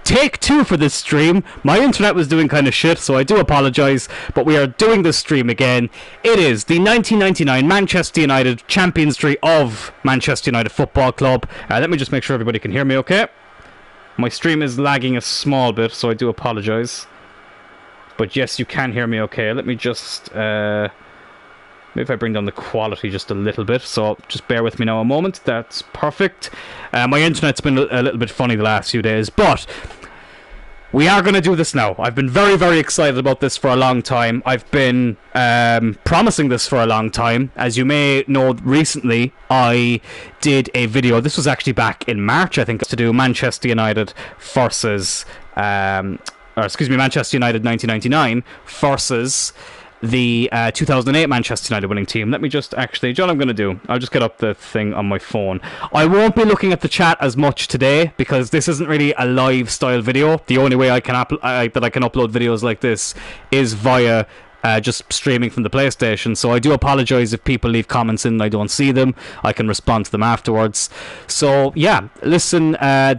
Take two for this stream. My internet was doing kind of shit, so I do apologise, but we are doing this stream again. It is the 1999 Manchester United Champions Trophy of Manchester United Football Club. Let me just make sure everybody can hear me okay. My stream is lagging a small bit, so I do apologise. But yes, you can hear me okay. Let me just... maybe if I bring down the quality just a little bit, so just bear with me now a moment. That's perfect. My internet's been a little bit funny the last few days, but we are going to do this now. I've been very, very excited about this for a long time. I've been promising this for a long time. As you may know, recently I did a video. This was actually back in March, I think, to do Manchester United versus... Manchester United 1999 versus... the 2008 Manchester United winning team. Let me just actually... John, I'm going to do... I'll just get up the thing on my phone. I won't be looking at the chat as much today because this isn't really a live style video. The only way I can that I can upload videos like this is via... just streaming from the PlayStation, so I do apologise if people leave comments in and I don't see them. I can respond to them afterwards. So yeah, listen,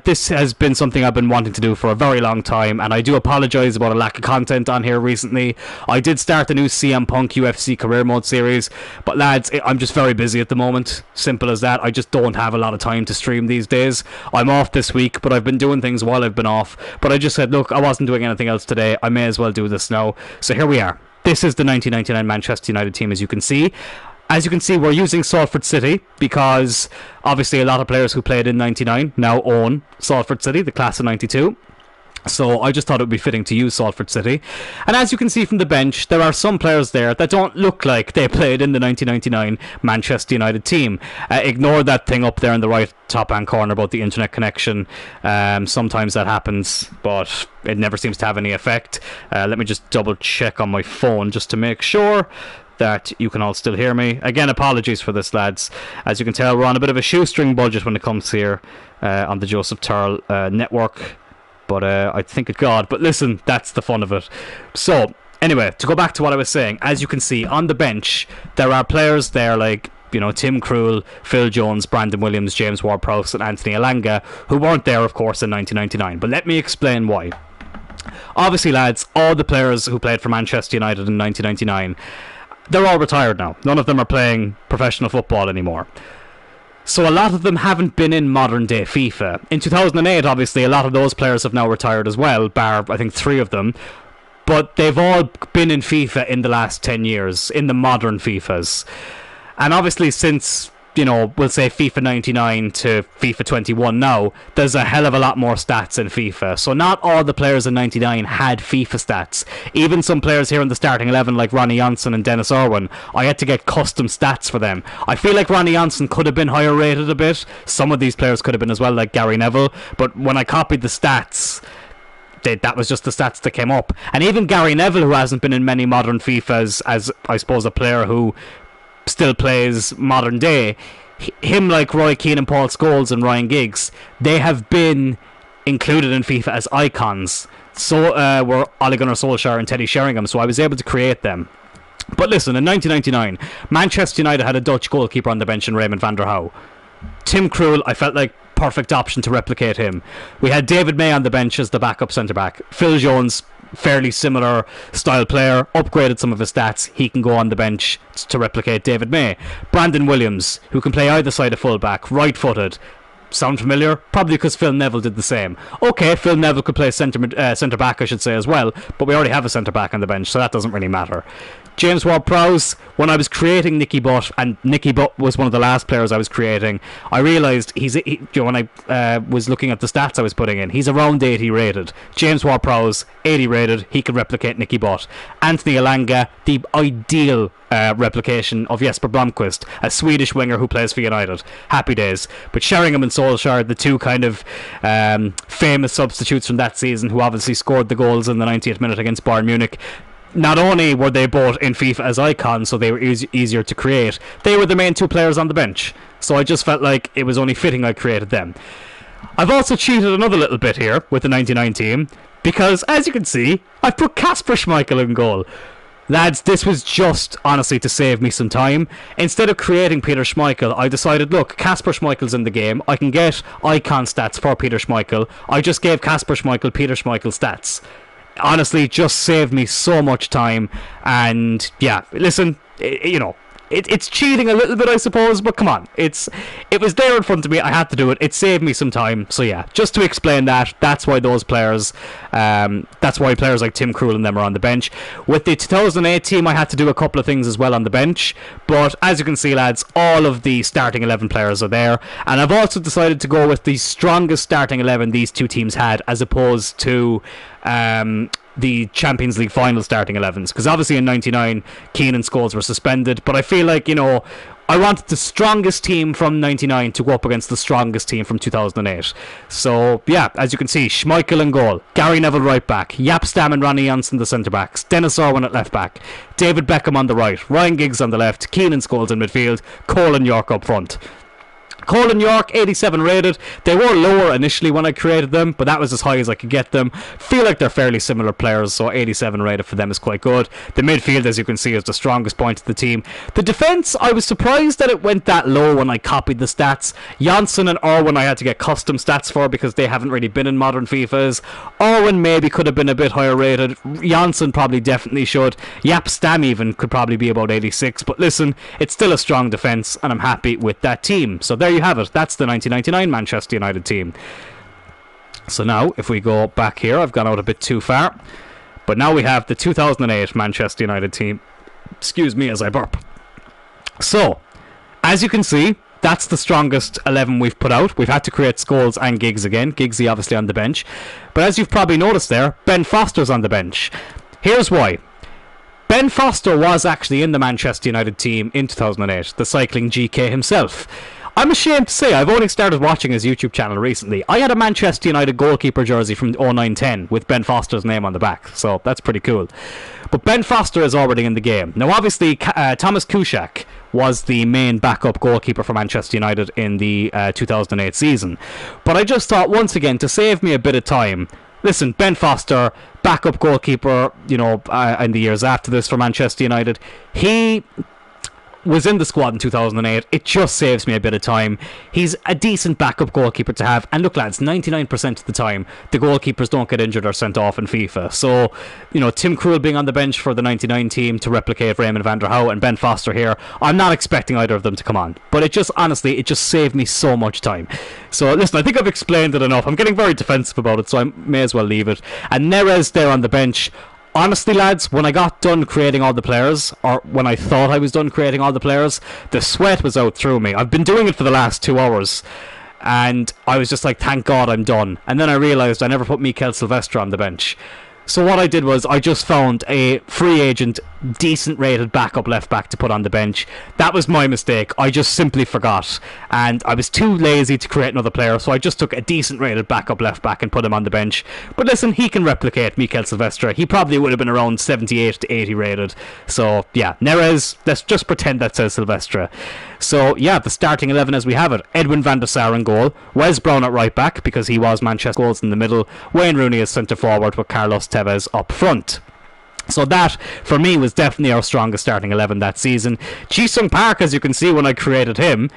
this has been something I've been wanting to do for a very long time, and I do apologise about a lack of content on here recently. I did start the new CM Punk UFC Career Mode series, but lads, I'm just very busy at the moment. Simple as that. I just don't have a lot of time to stream these days. I'm off this week, but I've been doing things while I've been off. But I just said, look, I wasn't doing anything else today. I may as well do this now. So here we are. This is the 1999 Manchester United team, as you can see. As you can see, we're using Salford City because obviously a lot of players who played in 99 now own Salford City, the class of 92. So I just thought it would be fitting to use Salford City. And as you can see from the bench, there are some players there that don't look like they played in the 1999 Manchester United team. Ignore that thing up there in the right top hand corner about the internet connection. Sometimes that happens, but it never seems to have any effect. Let me just double check on my phone just to make sure that you can all still hear me. Again, apologies for this, lads. As you can tell, we're on a bit of a shoestring budget when it comes here on the Joseph Turrell network. But I think of God. But listen, that's the fun of it. So, anyway, to go back to what I was saying, as you can see, on the bench, there are players there like, you know, Tim Krul, Phil Jones, Brandon Williams, James Ward-Prowse and Anthony Elanga, who weren't there, of course, in 1999. But let me explain why. Obviously, lads, all the players who played for Manchester United in 1999, they're all retired now. None of them are playing professional football anymore. So a lot of them haven't been in modern day FIFA. In 2008, obviously, a lot of those players have now retired as well, bar, I think, 3 of them. But they've all been in FIFA in the last 10 years, in the modern FIFAs. And obviously, since, you know, we'll say FIFA 99 to FIFA 21 now, there's a hell of a lot more stats in FIFA. So not all the players in 99 had FIFA stats. Even some players here in the starting 11 like Ronnie Johnson and Dennis Irwin, I had to get custom stats for them. I feel like Ronnie Johnson could have been higher rated a bit. Some of these players could have been as well, like Gary Neville. But when I copied the stats, that was just the stats that came up. And even Gary Neville, who hasn't been in many modern FIFAs, as I suppose a player who still plays modern day, him like Roy Keane and Paul Scholes and Ryan Giggs, they have been included in FIFA as icons. So were Ole Gunnar Solskjaer and Teddy Sheringham, so I was able to create them. But listen, in 1999, Manchester United had a Dutch goalkeeper on the bench in Raymond van der Houw. Tim Krul, I felt like perfect option to replicate him. We had David May on the bench as the backup centre-back. Phil Jones, fairly similar style player, upgraded some of his stats. He can go on the bench to replicate David May. Brandon Williams, who can play either side of full-back, right-footed. Sound familiar? Probably because Phil Neville did the same. Okay, Phil Neville could play centre-back, I should say, as well, but we already have a centre-back on the bench, so that doesn't really matter. James Ward-Prowse, when I was creating Nicky Butt, and Nicky Butt was one of the last players I was creating, I realised when I was looking at the stats I was putting in, he's around 80 rated. James Ward-Prowse, 80 rated, he could replicate Nicky Butt. Anthony Elanga, the ideal replication of Jesper Blomqvist, a Swedish winger who plays for United. Happy days. But Sheringham and Solskjaer, the two kind of famous substitutes from that season, who obviously scored the goals in the 90th minute against Bayern Munich, not only were they both in FIFA as icons, so they were easier to create, they were the main 2 players on the bench. So I just felt like it was only fitting I created them. I've also cheated another little bit here with the 99 team, because as you can see, I've put Kasper Schmeichel in goal. Lads, this was just, honestly, to save me some time. Instead of creating Peter Schmeichel, I decided, look, Kasper Schmeichel's in the game. I can get icon stats for Peter Schmeichel. I just gave Kasper Schmeichel Peter Schmeichel stats. Honestly, just saved me so much time. And, yeah, listen, you know, it's cheating a little bit, I suppose, but come on. It was there in front of me. I had to do it. It saved me some time. So yeah, just to explain that, that's why those players, that's why players like Tim Krul and them are on the bench. With the 2008 team, I had to do a couple of things as well on the bench. But as you can see, lads, all of the starting 11 players are there. And I've also decided to go with the strongest starting 11 these two teams had, as opposed to the Champions League final starting 11s, because obviously in 99 Keane and Scholes were suspended, but I feel like, you know, I wanted the strongest team from 99 to go up against the strongest team from 2008. So yeah, as you can see, Schmeichel in goal, Gary Neville right back, Jaap Stam and Ronnie Janssen the centre backs, Dennis Irwin at left back, David Beckham on the right, Ryan Giggs on the left, Keane and Scholes in midfield, Cole and York up front. Cole and York, 87 rated. They were lower initially when I created them, but that was as high as I could get them. Feel like they're fairly similar players, so 87 rated for them is quite good. The midfield, as you can see, is the strongest point of the team. The defence, I was surprised that it went that low when I copied the stats. Janssen and Irwin I had to get custom stats for because they haven't really been in modern FIFAs. Irwin maybe could have been a bit higher rated. Janssen probably definitely should. Jaap Stam even could probably be about 86, but listen, it's still a strong defence, and I'm happy with that team. So there you have it. That's the 1999 Manchester United team. So now, if we go back here, I've gone out a bit too far, but now we have the 2008 Manchester United team. Excuse me as I burp. So, as you can see, that's the strongest 11 we've put out. We've had to create Scholes and Giggs again. Giggsy obviously on the bench. But as you've probably noticed there, Ben Foster's on the bench. Here's why. Ben Foster was actually in the Manchester United team in 2008, the cycling GK himself. I'm ashamed to say I've only started watching his YouTube channel recently. I had a Manchester United goalkeeper jersey from 09-10 with Ben Foster's name on the back, so that's pretty cool. But Ben Foster is already in the game. Now obviously Thomas Kuszczak was the main backup goalkeeper for Manchester United in the 2008 season. But I just thought, once again, to save me a bit of time, listen, Ben Foster, backup goalkeeper, you know, in the years after this for Manchester United, he was in the squad in 2008. It just saves me a bit of time. He's a decent backup goalkeeper to have. And look, lads, 99% of the time, the goalkeepers don't get injured or sent off in FIFA. So, you know, Tim Krul being on the bench for the 99 team to replicate Raymond van der Houw and Ben Foster here, I'm not expecting either of them to come on. But it just, honestly, it just saved me so much time. So, listen, I think I've explained it enough. I'm getting very defensive about it, so I may as well leave it. And Neres there on the bench. Honestly, lads, when I got done creating all the players, or when I thought I was done creating all the players, the sweat was out through me. I've been doing it for the last 2 hours, and I was just like, thank God I'm done. And then I realised I never put Mikel Silvestre on the bench. So what I did was I just found a free agent, decent rated backup left back to put on the bench. That was my mistake. I just simply forgot, and I was too lazy to create another player, so I just took a decent rated backup left back and put him on the bench. But listen, he can replicate Mikel Silvestre. He probably would have been around 78 to 80 rated. So yeah, Neres, let's just pretend that says Silvestre. So yeah, the starting 11 as we have it: Edwin van der Sar in goal, Wes Brown at right back because he was Manchester goals in the middle, Wayne Rooney as centre forward with Carlos Tevez up front. So that, for me, was definitely our strongest starting 11 that season. Ji-sung Park, as you can see when I created him,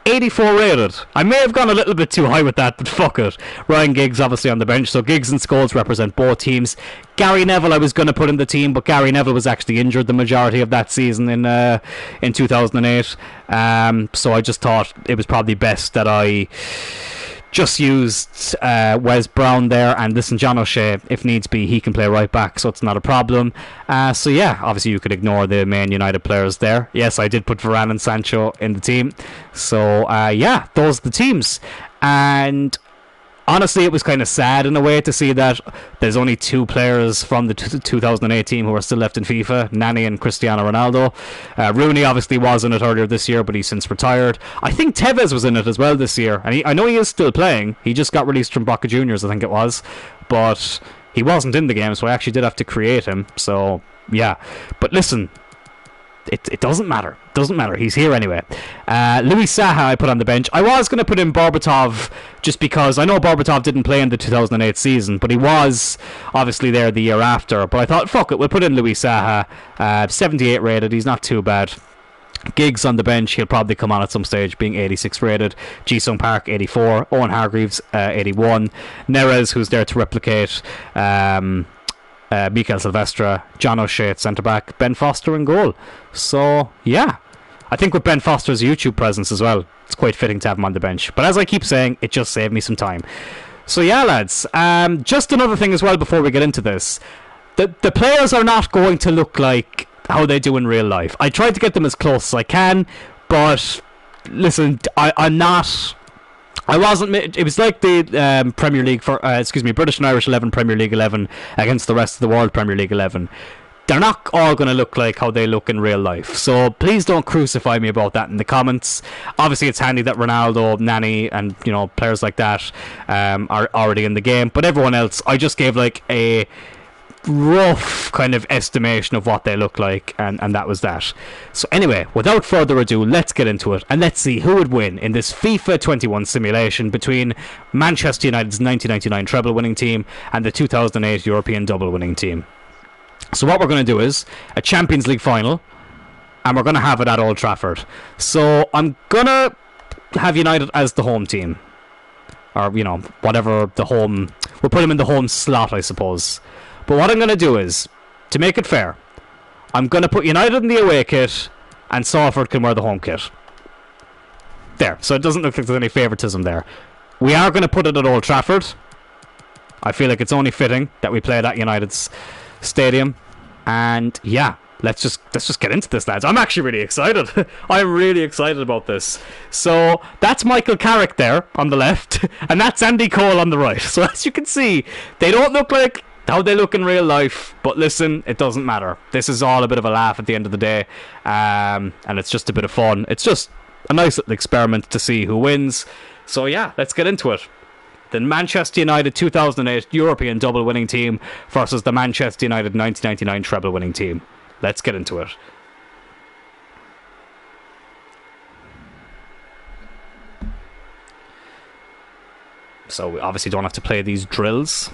84 rated. I may have gone a little bit too high with that, but fuck it. Ryan Giggs obviously on the bench, so Giggs and Scholes represent both teams. Gary Neville I was going to put in the team, but Gary Neville was actually injured the majority of that season in 2008. So I just thought it was probably best that I just used Wes Brown there, and listen, John O'Shea, if needs be, he can play right back, so it's not a problem. So yeah, obviously you could ignore the main United players there. Yes, I did put Varane and Sancho in the team. So yeah, those are the teams. And honestly, it was kind of sad in a way to see that there's only 2 players from the 2008 team who are still left in FIFA, Nani and Cristiano Ronaldo. Rooney obviously was in it earlier this year, but he's since retired. I think Tevez was in it as well this year, and I know he is still playing. He just got released from Boca Juniors, I think it was, but he wasn't in the game, so I actually did have to create him. So yeah, but listen, it doesn't matter. Doesn't matter. He's here anyway. Louis Saha I put on the bench. I was going to put in Berbatov just because I know Berbatov didn't play in the 2008 season, but he was obviously there the year after. But I thought, fuck it, we'll put in Louis Saha. 78 rated. He's not too bad. Giggs on the bench. He'll probably come on at some stage, being 86 rated. Ji-sung Park 84. Owen Hargreaves 81. Neres, who's there to replicate. Mikel Silvestre, John O'Shea at centre back, Ben Foster in goal. So yeah, I think with Ben Foster's YouTube presence as well, it's quite fitting to have him on the bench. But as I keep saying, it just saved me some time. So yeah, lads, just another thing as well before we get into this. The players are not going to look like how they do in real life. I tried to get them as close as I can, but listen, I'm not... I wasn't. It was like the Premier League British and Irish 11 Premier League 11 against the rest of the world Premier League 11. They're not all going to look like how they look in real life. So please don't crucify me about that in the comments. Obviously, it's handy that Ronaldo, Nani, and players like that are already in the game. But everyone else, I just gave like a rough kind of estimation of what they look like, and that was that. So anyway, without further ado, let's get into it and let's see who would win in this FIFA 21 simulation between Manchester United's 1999 treble winning team and the 2008 European double winning team. So what we're going to do is a Champions League final, and we're going to have it at Old Trafford. So I'm going to have United as the home team, or whatever the home, we'll put them in the home slot, I suppose. But what I'm going to do is, to make it fair, I'm going to put United in the away kit and Salford can wear the home kit. There. So it doesn't look like there's any favouritism there. We are going to put it at Old Trafford. I feel like it's only fitting that we play it at United's stadium. And yeah, let's just get into this, lads. I'm actually really excited. I'm really excited about this. So that's Michael Carrick there on the left, and that's Andy Cole on the right. So as you can see, they don't look like how they look in real life, but listen, it doesn't matter. This is all a bit of a laugh at the end of the day, and it's just a bit of fun. It's just a nice little experiment to see who wins. So yeah, let's get into it. The Manchester United 2008 European double winning team versus the Manchester United 1999 treble winning team. Let's get into it. So we obviously don't have to play these drills,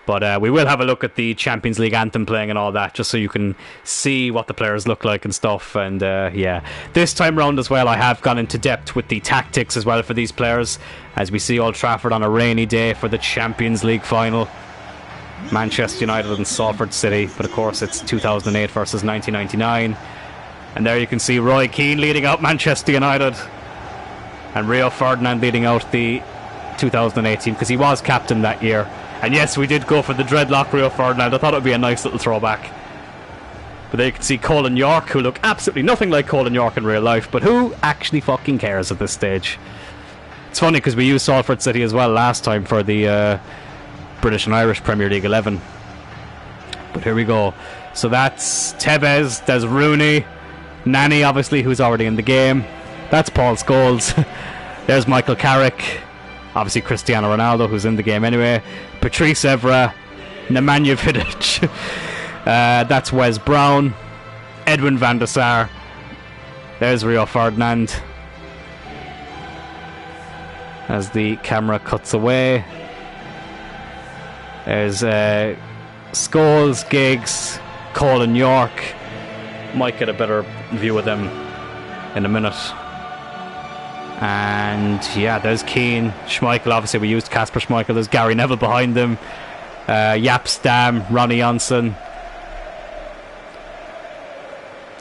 but we will have a look at the Champions League anthem playing and all that, just so you can see what the players look like and stuff. And yeah, this time round as well, I have gone into depth with the tactics as well for these players, as we see Old Trafford on a rainy day for the Champions League final. Manchester United and Salford City, but of course it's 2008 versus 1999. And there you can see Roy Keane leading out Manchester United, and Rio Ferdinand leading out the 2008 team, because he was captain that year. And yes, we did go for the dreadlock Rio Ferdinand. I thought it would be a nice little throwback. But there you can see Colin York, who look absolutely nothing like Colin York in real life, but who actually fucking cares at this stage? It's funny because we used Salford City as well last time for the British and Irish Premier League 11. But here we go. So that's Tevez, there's Rooney, Nani obviously, who's already in the game. That's Paul Scholes. There's Michael Carrick. Obviously Cristiano Ronaldo, who's in the game anyway. Patrice Evra, Nemanja Vidic. That's Wes Brown. Edwin van der Sar. There's Rio Ferdinand. As the camera cuts away. There's Scholes, Giggs, Colin York. Might get a better view of them in a minute. And yeah, there's Keane, Schmeichel. Obviously we used Kasper Schmeichel. There's Gary Neville behind them. Jaap Stam, Ronnie Johnson.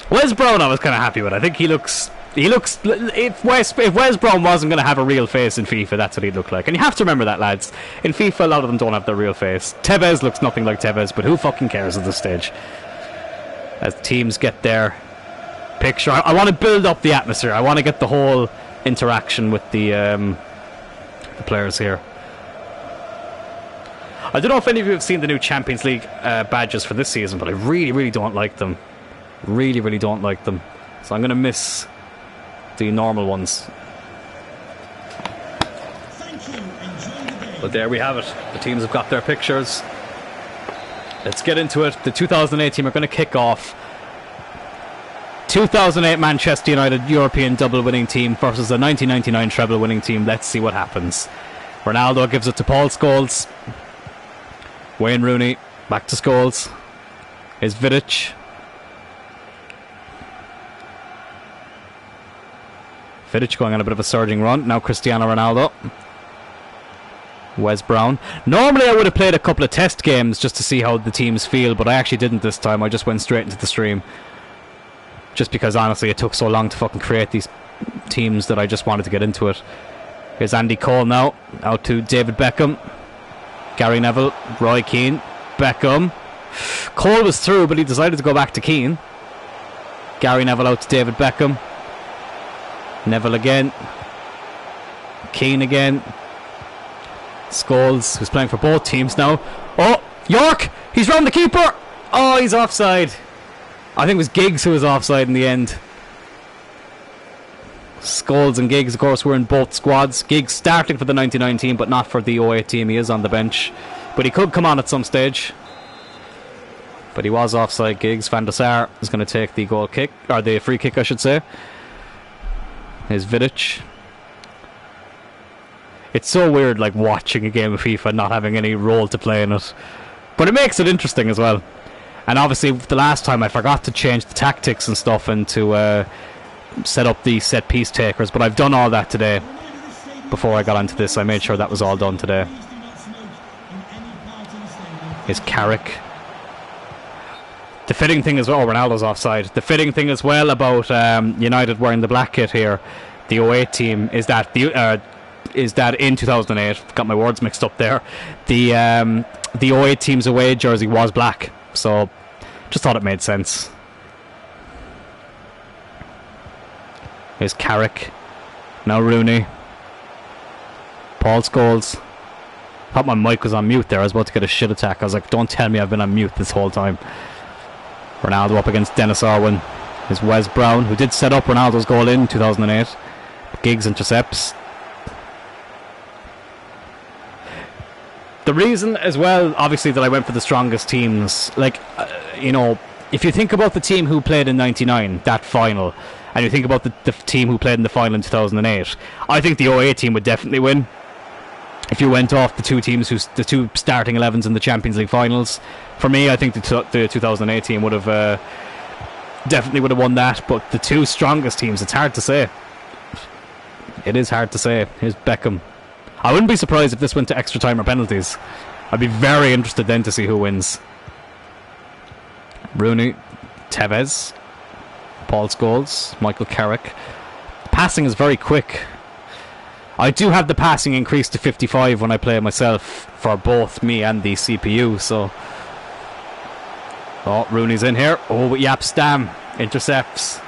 Wes Brown I was kind of happy with. I think he looks if Wes Brown wasn't going to have a real face in FIFA, that's what he'd look like. And you have to remember that, lads. In FIFA, a lot of them don't have their real face. Tevez looks nothing like Tevez, but who fucking cares at this stage? As teams get their picture, I want to build up the atmosphere. I want to get the whole interaction with the players here. I don't know if any of you have seen the new Champions League badges for this season, but I really don't like them. Really don't like them. So I'm going to miss the normal ones. But there we have it. The teams have got their pictures. Let's get into it. The 2008 team are going to kick off. 2008 Manchester United European double winning team versus the 1999 treble winning team. Let's see what happens. Ronaldo gives it to Paul Scholes. Wayne Rooney back to Scholes. Is Vidic. Vidic going on a bit of a surging run. Now Cristiano Ronaldo. Wes Brown. Normally I would have played a couple of test games just to see how the teams feel, but I actually didn't this time. I just went straight into the stream. Just because honestly it took so long to fucking create these teams that I just wanted to get into it. Here's Andy Cole now. Out to David Beckham. Gary Neville. Roy Keane. Beckham. Cole was through, but he decided to go back to Keane. Gary Neville out to David Beckham. Neville again. Keane again. Scholes, who's playing for both teams now. Oh, York! He's round the keeper! Oh, he's offside. I think it was Giggs who was offside in the end. Scholes and Giggs, of course, were in both squads. Giggs starting for the 99 team, but not for the 08 team. He is on the bench. But he could come on at some stage. But he was offside, Giggs. Van der Sar is going to take the goal kick, or the free kick, I should say. Here's Vidic. It's so weird, like, watching a game of FIFA not having any role to play in it. But it makes it interesting as well. And obviously, the last time I forgot to change the tactics and stuff and to set up the set piece takers. But I've done all that today. Before I got onto this, I made sure that was all done today. Is Carrick. The fitting thing as well, Ronaldo's offside. The fitting thing as well about United wearing the black kit here, the 08 team, is that in 2008, got my words mixed up there, the 08 team's away jersey was black, so just thought it made sense. Here's Carrick. Now Rooney. Paul Scholes. Thought my mic was on mute there. I was about to get a shit attack. I was like, don't tell me I've been on mute this whole time. Ronaldo up against Dennis Irwin. Here's Wes Brown, who did set up Ronaldo's goal in 2008. Giggs intercepts. The reason as well, obviously, that I went for the strongest teams, like, you know, if you think about the team who played in 99, that final, and you think about the team who played in the final in 2008, I think the 08 team would definitely win. If you went off the two teams, the two starting 11s in the Champions League finals, for me, I think the 2008 team would have definitely would have won that. But the two strongest teams, it's hard to say. It is hard to say. Here's Beckham. I wouldn't be surprised if this went to extra time or penalties. I'd be very interested then to see who wins. Rooney, Tevez, Paul Scholes, Michael Carrick. Passing is very quick. I do have the passing increased to 55 when I play myself for both me and the CPU, so... Oh, Rooney's in here. Oh, Yap Stam intercepts.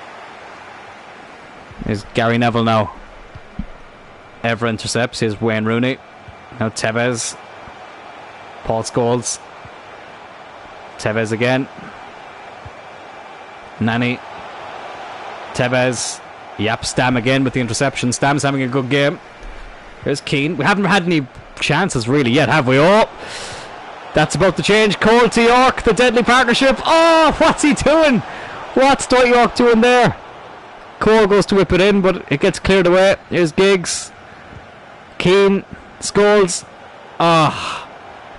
Here's Gary Neville now. Ever intercepts. Here's Wayne Rooney. Now Tevez. Paul Scholes. Tevez again. Nani. Tevez. Yap Stam again with the interception. Stam's having a good game. Here's Keane. We haven't had any chances really yet, have we? Oh, that's about to change. Cole to York, the deadly partnership. Oh, what's he doing? What's Dwight York doing there? Cole goes to whip it in, but it gets cleared away. Here's Giggs. Keane. Scholes. Ah,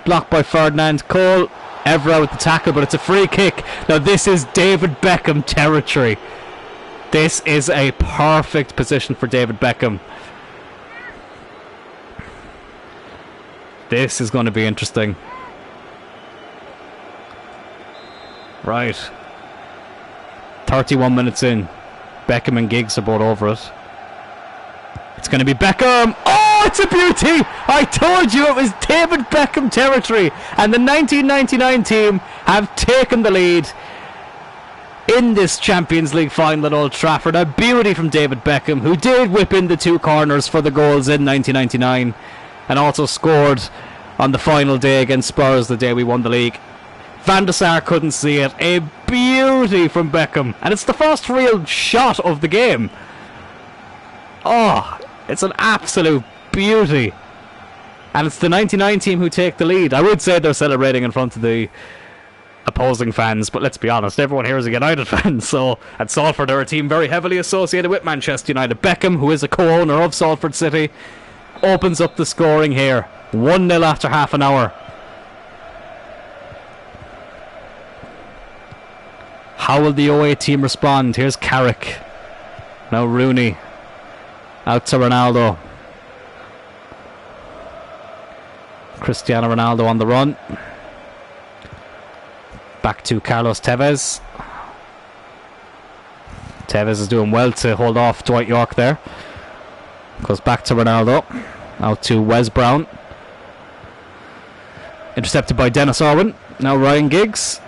blocked by Ferdinand. Cole. Evra with the tackle, but it's a free kick. Now this is David Beckham territory. This is a perfect position for David Beckham. This is going to be interesting. Right. 31 minutes in. Beckham and Giggs are both over it. It's going to be Beckham. Oh, it's a beauty! I told you it was David Beckham territory. And the 1999 team have taken the lead in this Champions League final at Old Trafford. A beauty from David Beckham, who did whip in the two corners for the goals in 1999 and also scored on the final day against Spurs, the day we won the league. Van der Sar couldn't see it. A beauty from Beckham, and it's the first real shot of the game. Oh, it's an absolute beauty. And it's the 99 team who take the lead. I would say they're celebrating in front of the opposing fans, but let's be honest, everyone here is a United fan. So at Salford are a team very heavily associated with Manchester United. Beckham, who is a co-owner of Salford City, opens up the scoring here. 1-0 after half an hour. How will the OA team respond? Here's Carrick. Now Rooney. Out to Ronaldo. Cristiano Ronaldo on the run. Back to Carlos Tevez. Tevez is doing well to hold off Dwight York there. Goes back to Ronaldo. Out to Wes Brown. Intercepted by Dennis Irwin. Now Ryan Giggs.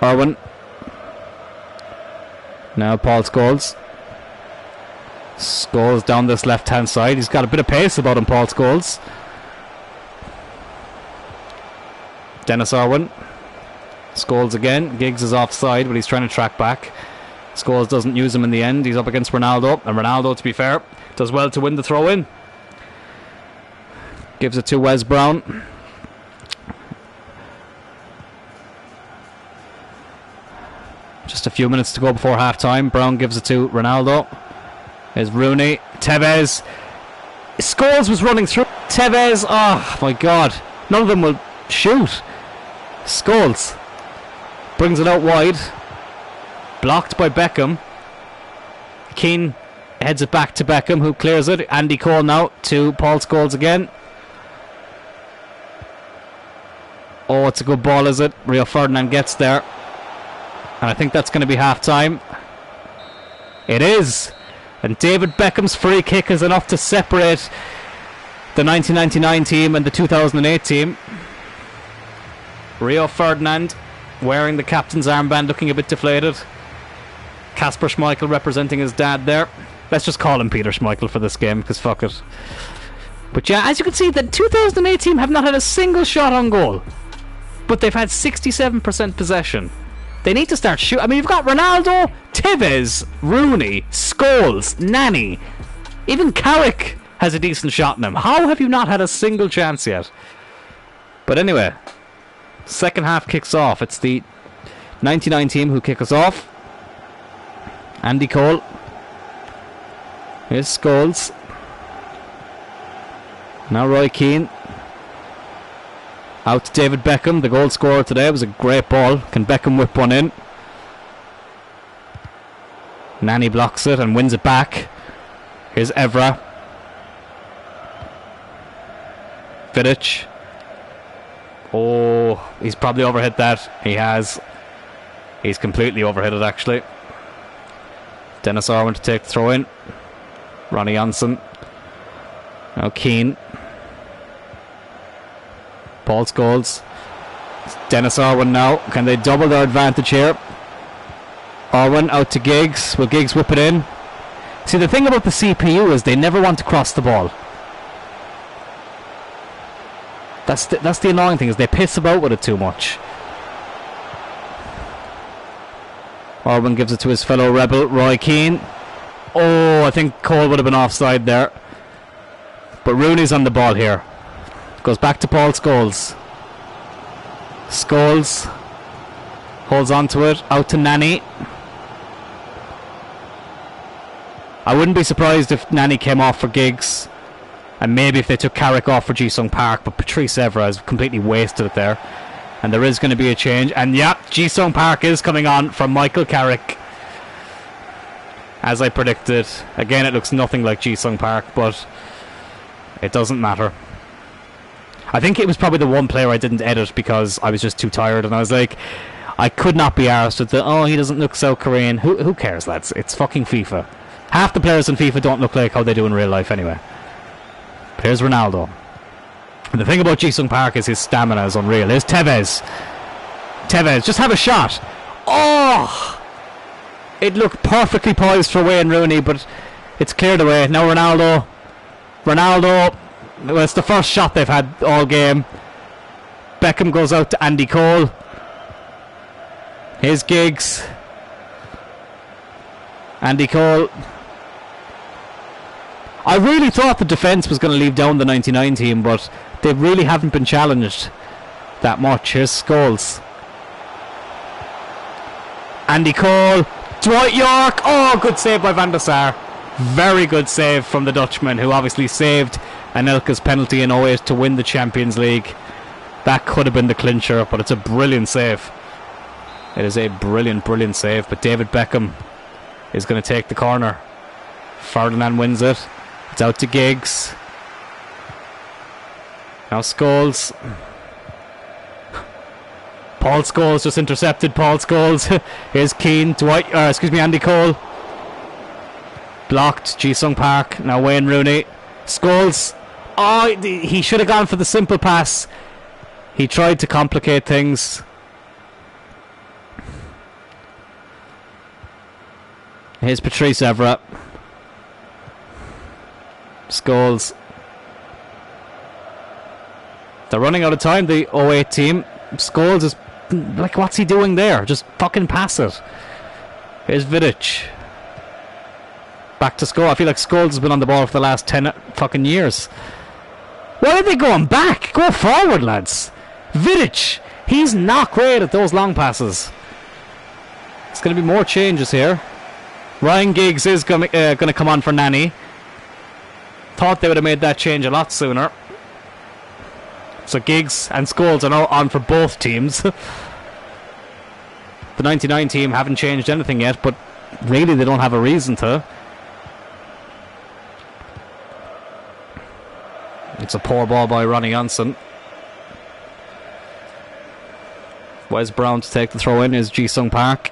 Irwin. Now Paul Scholes. Scholes down this left hand side. He's got a bit of pace about him, Paul Scholes. Dennis Irwin. Scholes again. Giggs is offside, but he's trying to track back. Scholes doesn't use him in the end. He's up against Ronaldo, and Ronaldo, to be fair, does well to win the throw in. Gives it to Wes Brown. Just a few minutes to go before half time. Brown gives it to Ronaldo. There's Rooney. Tevez. Scholes was running through. Tevez. Oh my god. None of them will shoot. Scholes brings it out wide. Blocked by Beckham. Keane heads it back to Beckham, who clears it. Andy Cole now to Paul Scholes again. Oh, it's a good ball, is it? Rio Ferdinand gets there. And I think that's going to be half time. It is. And David Beckham's free kick is enough to separate the 1999 team and the 2008 team. Rio Ferdinand wearing the captain's armband, looking a bit deflated. Kasper Schmeichel representing his dad there. Let's just call him Peter Schmeichel for this game, because fuck it. But yeah, as you can see, the 2008 team have not had a single shot on goal, but they've had 67% possession. They need to start shooting. I mean, you've got Ronaldo, Tevez, Rooney, Scholes, Nani. Even Carrick has a decent shot in him. How have you not had a single chance yet? But anyway, second half kicks off. It's the 99 team who kick us off. Andy Cole. Here's Scholes. Now Roy Keane. Out to David Beckham, the goal scorer today. It was a great ball. Can Beckham whip one in? Nani blocks it and wins it back. Here's Evra. Vidic. Oh, he's probably overhit that. He has. He's completely overhit it, actually. Dennis Irwin to take the throw in. Ronnie Janssen. Now Keane. Paul Scholes. Dennis Irwin now. Can they double their advantage here? Irwin out to Giggs. Will Giggs whip it in? See, the thing about the CPU is they never want to cross the ball. That's the annoying thing, is they piss about with it too much. Irwin gives it to his fellow rebel, Roy Keane. Oh, I think Cole would have been offside there. But Rooney's on the ball here. Goes back to Paul Scholes. Scholes holds on to it. Out to Nani. I wouldn't be surprised if Nani came off for Giggs, and maybe if they took Carrick off for Ji-sung Park, but Patrice Evra has completely wasted it there. And there is going to be a change. And yeah, Ji-sung Park is coming on from Michael Carrick, as I predicted. Again, it looks nothing like Ji-sung Park, but it doesn't matter. I think it was probably the one player I didn't edit because I was just too tired, and I was like, I could not be arsed with the, oh, he doesn't look South Korean. Who cares, lads? It's fucking FIFA. Half the players in FIFA don't look like how they do in real life anyway. But here's Ronaldo. And the thing about Ji-sung Park is his stamina is unreal. Here's Tevez. Tevez, just have a shot. Oh! It looked perfectly poised for Wayne Rooney, but it's cleared away. Now Ronaldo. Ronaldo. Well, it's the first shot they've had all game. Beckham goes out to Andy Cole. Here's Giggs. Andy Cole. I really thought the defence was going to leave down the 99 team, but they really haven't been challenged that much. Here's Scholes. Andy Cole. Dwight York. Oh, good save by Van der Sar. Very good save from the Dutchman, who obviously saved Anelka's penalty in 08 to win the Champions League. That could have been the clincher, but it's a brilliant save. It is a brilliant, brilliant save. But David Beckham is going to take the corner. Ferdinand wins it. It's out to Giggs. Now Scholes. Paul Scholes just intercepted Paul Scholes. Here's Keane. Andy Cole. Blocked. Ji-sung Park. Now Wayne Rooney. Scholes. Oh, he should have gone for the simple pass. He tried to complicate things. Here's Patrice Evra. Scholes. They're running out of time, the 08 team. Scholes is like, what's he doing there? Just fucking pass it. Here's Vidic. Back to Scholes. I feel like Scholes has been on the ball for the last 10 fucking years. Why are they going back? Go forward, lads. Vidic. He's not great at those long passes. It's going to be more changes here. Ryan Giggs is going to come on for Nani. Thought they would have made that change a lot sooner. So Giggs and Scholes are now on for both teams. The 99 team haven't changed anything yet, but really they don't have a reason to. It's a poor ball by Ronnie Johnson. Wes Brown to take the throw in is Ji-sung Park.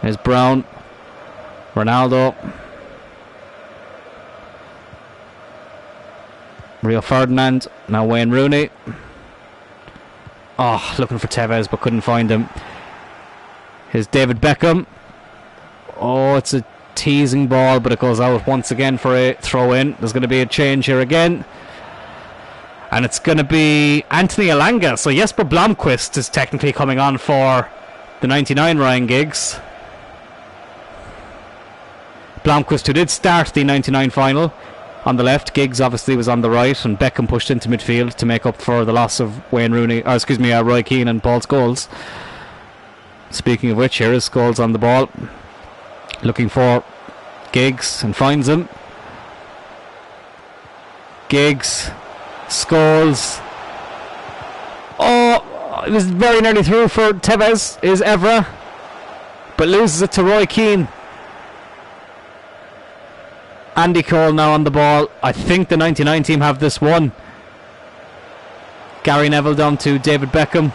There's Brown. Ronaldo. Rio Ferdinand. Now Wayne Rooney. Oh, looking for Tevez but couldn't find him. Here's David Beckham. Oh, it's a teasing ball, but it goes out once again for a throw in. There's going to be a change here again. And it's going to be Anthony Elanga. So Jesper Blomqvist is technically coming on for the 99 Ryan Giggs. Blomqvist, who did start the 99 final on the left. Giggs obviously was on the right, and Beckham pushed into midfield to make up for the loss of Wayne Rooney, Roy Keane and Paul Scholes. Speaking of which, here is Scholes on the ball, looking for Giggs and finds him. Giggs, Scholes. Oh, it was very nearly through for Tevez, is Evra, but loses it to Roy Keane. Andy Cole now on the ball. I think the 99 team have this one. Gary Neville down to David Beckham.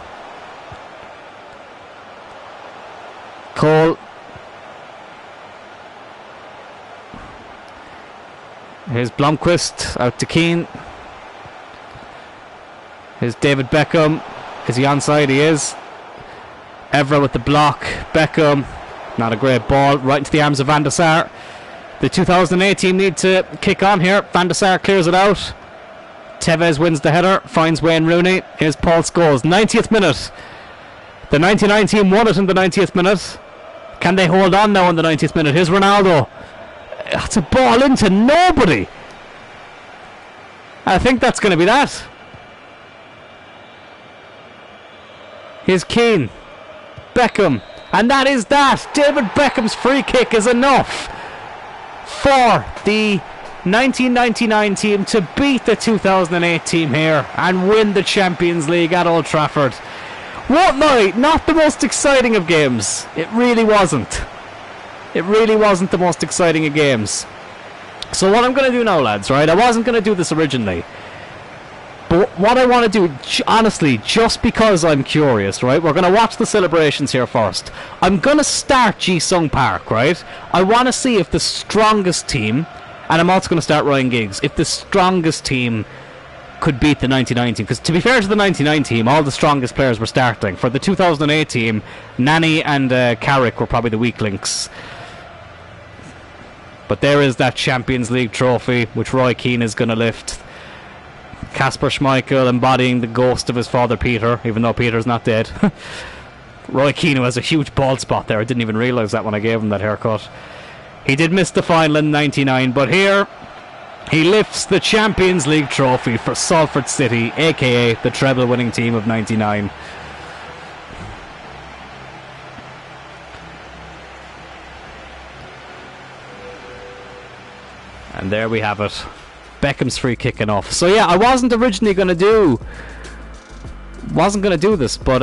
Cole. Here's Blomqvist out to Keane. Here's David Beckham. Is he onside? He is. Evra with the block. Beckham. Not a great ball. Right into the arms of Van der Sar. The 2008 team need to kick on here. Van der Sar clears it out. Tevez wins the header. Finds Wayne Rooney. Here's Paul Scholes. 90th minute. The 99 team won it in the 90th minute. Can they hold on now in the 90th minute? Here's Ronaldo. That's a ball into nobody. I think that's going to be that. Here's Keane. Beckham. And that is that. David Beckham's free kick is enough for the 1999 team to beat the 2008 team here and win the Champions League at Old Trafford. What night? Not the most exciting of games. It really wasn't. It really wasn't the most exciting of games. So what I'm going to do now, lads, right? I wasn't going to do this originally. But what I want to do, honestly, just because I'm curious, right? We're going to watch the celebrations here first. I'm going to start Ji-sung Park, right? I want to see if the strongest team, and I'm also going to start Ryan Giggs, if the strongest team could beat the 99 team. Because to be fair to the 99 team, all the strongest players were starting. For the 2008 team, Nani and Carrick were probably the weak links. But there is that Champions League trophy, which Roy Keane is going to lift. Kasper Schmeichel embodying the ghost of his father Peter, even though Peter's not dead. Roy Keane, who has a huge bald spot there. I didn't even realise that when I gave him that haircut. He did miss the final in 99, but here he lifts the Champions League trophy for Salford City, aka the treble winning team of 99. And there we have it. Beckham's free kicking off. So yeah, I wasn't originally going to do this, but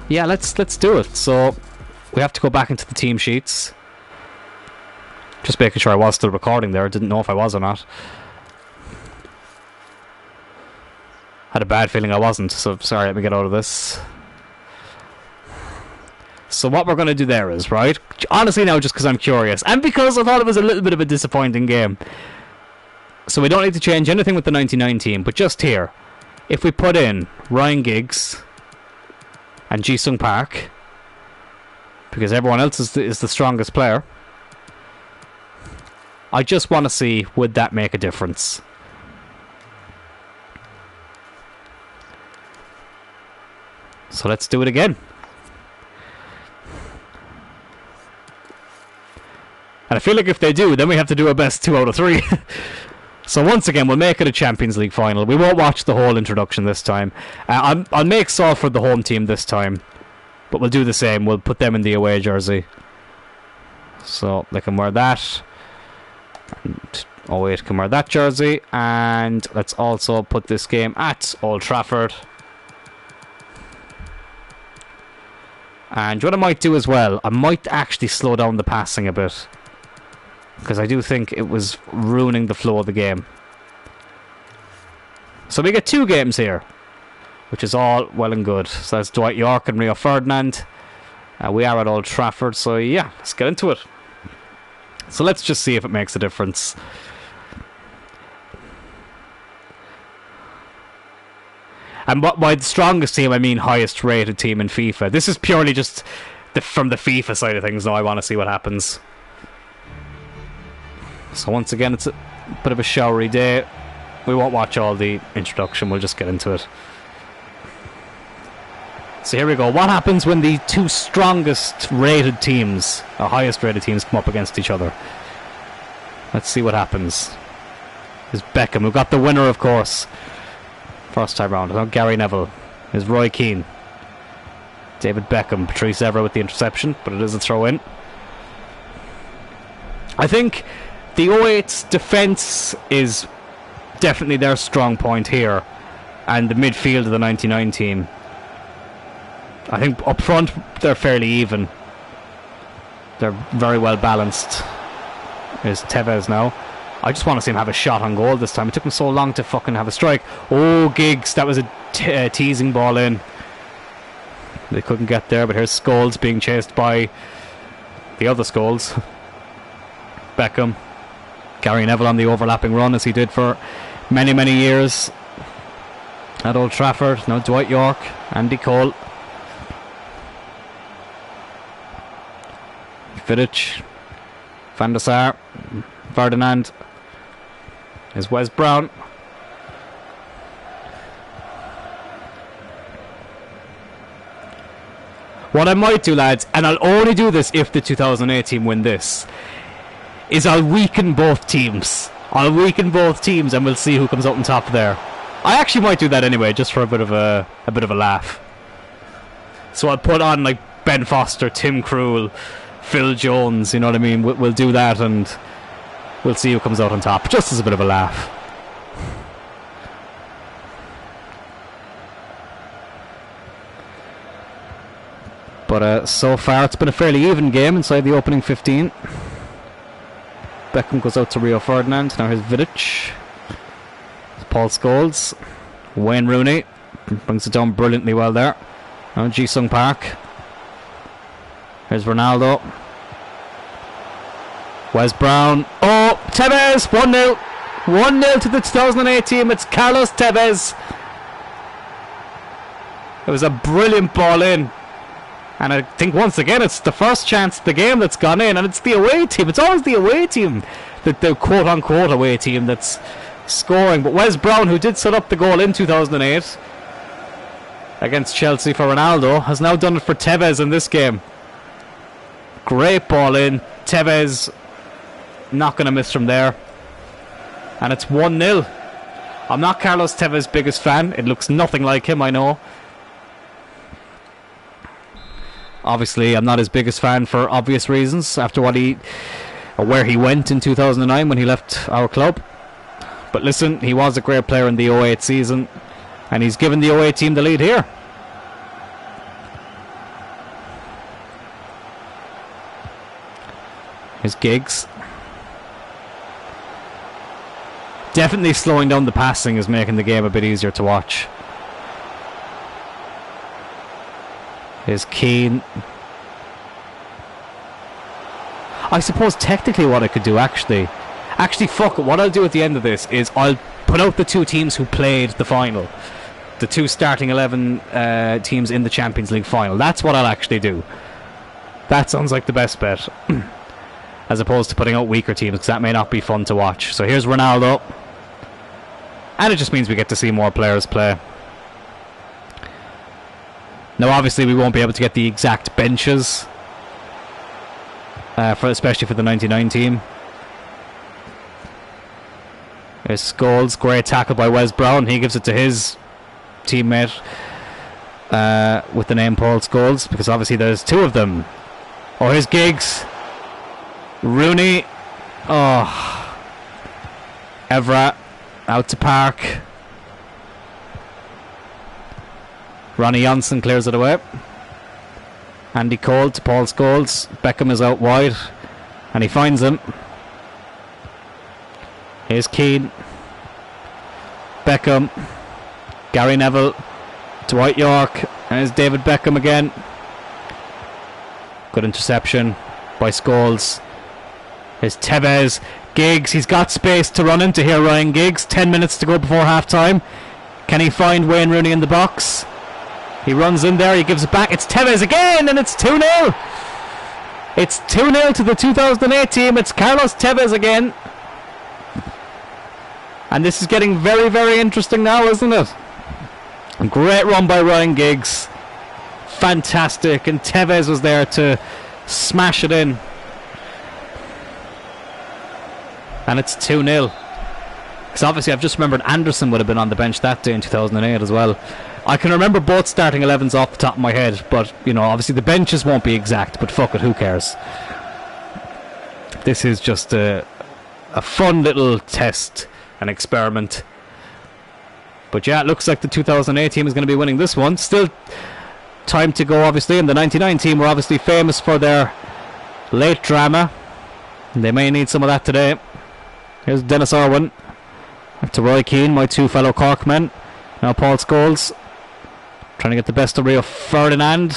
yeah, let's do it. So we have to go back into the team sheets. Just making sure I was still recording there. I didn't know if I was or not. Had a bad feeling I wasn't, so sorry, let me get out of this. So what we're going to do there is, right, honestly now just because I'm curious, and because I thought it was a little bit of a disappointing game. So we don't need to change anything with the 99 team, but just here, if we put in Ryan Giggs and Ji-Sung Park, because everyone else is the strongest player, I just want to see, would that make a difference? So let's do it again. And I feel like if they do, then we have to do a best 2 out of 3. So once again, we'll make it a Champions League final. We won't watch the whole introduction this time. I'll make Salford the home team this time. But we'll do the same. We'll put them in the away jersey. So they can wear that. And 08 can wear that jersey. And let's also put this game at Old Trafford. And what I might do as well, I might actually slow down the passing a bit, because I do think it was ruining the flow of the game. So we get 2 games here, which is all well and good. So that's Dwight York and Rio Ferdinand. We are at Old Trafford, so yeah, let's get into it. So let's just see if it makes a difference. And by the strongest team, I mean highest rated team in FIFA. This is purely just from the FIFA side of things. Now I want to see what happens. So once again, it's a bit of a showery day. We won't watch all the introduction, we'll just get into it. So here we go. What happens when the 2 strongest rated teams, or highest rated teams, come up against each other? Let's see what happens. Here's Beckham, who got the winner, of course. First time round. Not Gary Neville. Here's Roy Keane. David Beckham. Patrice Evra with the interception, but it is a throw in. I think the 08's defence is definitely their strong point here, and the midfield of the 99 team. I think up front they're fairly even. They're very well balanced. There's Tevez now. I just want to see him have a shot on goal this time. It took him so long to fucking have a strike. Oh, Giggs, that was a teasing ball in. They couldn't get there, but here's Scholes being chased by the other Scholes. Beckham. Gary Neville on the overlapping run, as he did for many, many years at Old Trafford. Now Dwight York, Andy Cole, Vidic, Van der Sar, Ferdinand. There's Wes Brown. What I might do, lads, and I'll only do this if the 2008 team win this, is I'll weaken both teams. I'll weaken both teams and we'll see who comes up on top there. I actually might do that anyway, just for a bit of a laugh. So I'll put on like Ben Foster, Tim Krul, Phil Jones, you know what I mean? We'll do that and we'll see who comes out on top, just as a bit of a laugh. But so far it's been a fairly even game inside the opening 15. Beckham goes out to Rio Ferdinand. Now here's Vidic. Paul Scholes. Wayne Rooney brings it down brilliantly well there. Now Ji-Sung Park. Here's Ronaldo. Wes Brown. Oh, Tevez! 1-0. 1-0 to the 2008 team. It's Carlos Tevez. It was a brilliant ball in. And I think once again it's the first chance of the game that's gone in, and it's the away team. It's always the away team, the quote-unquote away team that's scoring. But Wes Brown, who did set up the goal in 2008 against Chelsea for Ronaldo, has now done it for Tevez in this game. Great ball in. Tevez not going to miss from there. And it's 1-0. I'm not Carlos Tevez's biggest fan. It looks nothing like him, I know. Obviously, I'm not his biggest fan for obvious reasons after what where he went in 2009 when he left our club. But listen, he was a great player in the 08 season, and he's given the 08 team the lead here. Here's Giggs. Definitely slowing down the passing is making the game a bit easier to watch. Here's Keane. I suppose technically what I could do actually fuck it, what I'll do at the end of this is I'll put out the two teams who played the final. The two starting 11 teams in the Champions League final. That's what I'll actually do. That sounds like the best bet. As opposed to putting out weaker teams, because that may not be fun to watch. So here's Ronaldo. And it just means we get to see more players play. Now obviously we won't be able to get the exact benches, especially for the 99 team. There's Scholes, great tackle by Wes Brown. He gives it to his teammate with the name Paul Scholes, because obviously there's two of them. Oh, here's Giggs. Rooney. Oh. Evra out to Park. Ronnie Johnson clears it away. Andy Cole to Paul Scholes. Beckham is out wide, and he finds him. Here's Keane. Beckham. Gary Neville. Dwight York. And there's David Beckham again. Good interception by Scholes. Here's Tevez. Giggs. He's got space to run into here, Ryan Giggs. 10 minutes to go before half time. Can he find Wayne Rooney in the box? He runs in there. He gives it back. It's Tevez again, and it's 2-0. It's 2-0 to the 2008 team. It's Carlos Tevez again. And this is getting very, very interesting now, isn't it? Great run by Ryan Giggs. Fantastic. And Tevez was there to smash it in. And it's 2-0. Because obviously I've just remembered Anderson would have been on the bench that day in 2008 as well. I can remember both starting 11s off the top of my head, but, you know, obviously the benches won't be exact, but fuck it, who cares? This is just a fun little test, an experiment. But yeah, it looks like the 2008 team is going to be winning this one. Still time to go, obviously, and the 99 team were obviously famous for their late drama. They may need some of that today. Here's Dennis Irwin. Back to Roy Keane, my two fellow Cork men. Now Paul Scholes trying to get the best of Rio Ferdinand,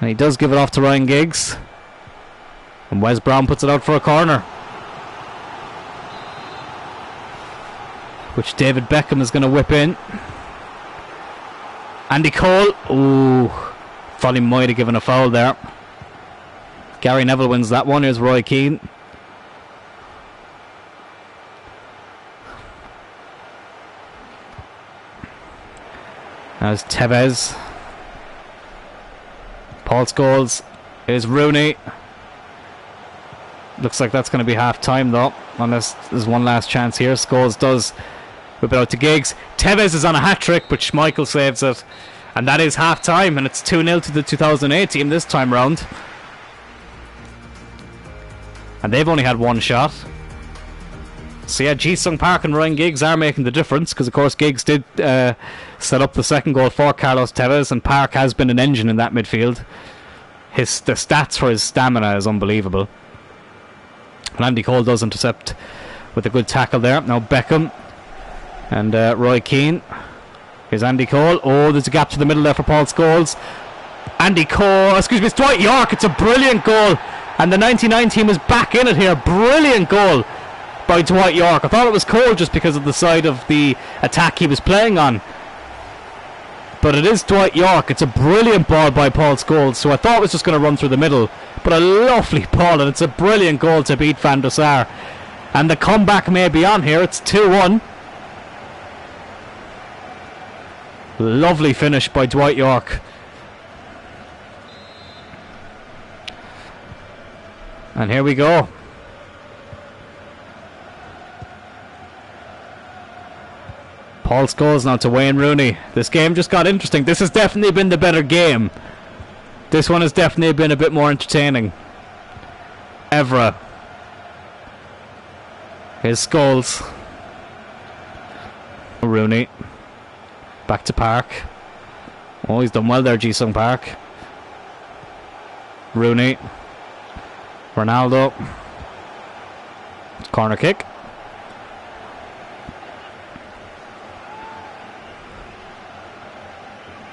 and he does give it off to Ryan Giggs, and Wes Brown puts it out for a corner, which David Beckham is going to whip in. Andy Cole, ooh, thought he might have given a foul there. Gary Neville wins that one. Here's Roy Keane. There's Tevez. Paul Scholes. Here's Rooney. Looks like that's going to be half time though, unless there's one last chance here. Scholes does whip it out to Giggs. Tevez is on a hat-trick, but Schmeichel saves it. And that is half time, and it's 2-0 to the 2008 team this time round. And they've only had one shot. So yeah, Ji-Sung Park and Ryan Giggs are making the difference, because of course Giggs did set up the second goal for Carlos Tevez, and Park has been an engine in that midfield. The stats for his stamina is unbelievable. And Andy Cole does intercept with a good tackle there. Now Beckham and Roy Keane. Here's Andy Cole. Oh, there's a gap to the middle there for Paul Scholes. Andy Cole, excuse me, it's Dwight York. It's a brilliant goal, and the 99 team is back in it here. Brilliant goal by Dwight York. I thought it was Cole just because of the side of the attack he was playing on, but it is Dwight York. It's a brilliant ball by Paul Scholes, so I thought it was just going to run through the middle, but a lovely ball, and it's a brilliant goal to beat Van der Sar. And the comeback may be on here. It's 2-1. Lovely finish by Dwight York. And here we go. Paul Scholes now to Wayne Rooney. This game just got interesting. This has definitely been the better game. This one has definitely been a bit more entertaining. Evra. Here's Scholes. Rooney. Back to Park. Oh, he's done well there, Ji-sung Park. Rooney. Ronaldo. Corner kick.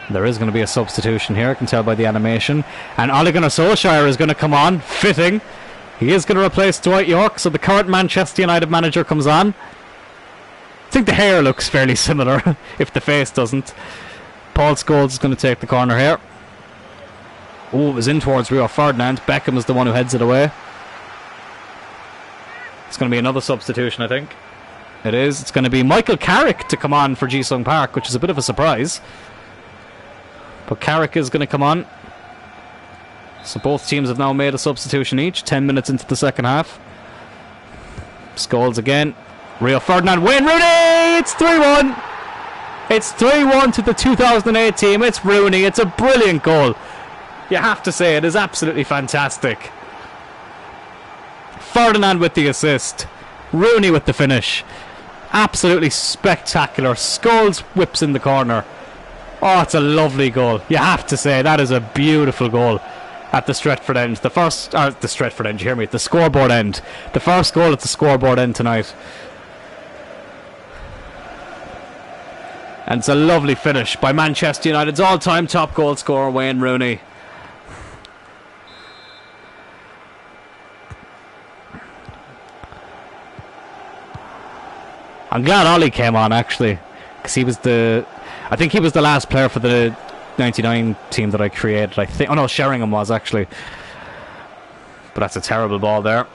There is going to be a substitution here, I can tell by the animation. And Ole Gunnar Solskjaer is going to come on, fitting. He is going to replace Dwight York, so the current Manchester United manager comes on. I think the hair looks fairly similar, if the face doesn't. Paul Scholes is going to take the corner here. Oh, it was in towards Rio Ferdinand. Beckham is the one who heads it away. It's going to be another substitution, I think. It is. It's going to be Michael Carrick to come on for Ji-sung Park, which is a bit of a surprise. But Carrick is going to come on. So both teams have now made a substitution each. 10 minutes into the second half. Scholes again. Rio Ferdinand. Wayne Rooney! It's 3-1. It's 3-1 to the 2008 team. It's Rooney. It's a brilliant goal. You have to say it is absolutely fantastic. Ferdinand with the assist. Rooney with the finish. Absolutely spectacular. Scholes whips in the corner. Oh, it's a lovely goal. You have to say, that is a beautiful goal at the Stretford end. The Stretford end, you hear me? The scoreboard end. The first goal at the scoreboard end tonight. And it's a lovely finish by Manchester United's all-time top goal scorer, Wayne Rooney. I'm glad Ollie came on, actually, because he was I think he was the last player for the 99 team that I created. I think. Oh no, Sheringham was actually. But that's a terrible ball there.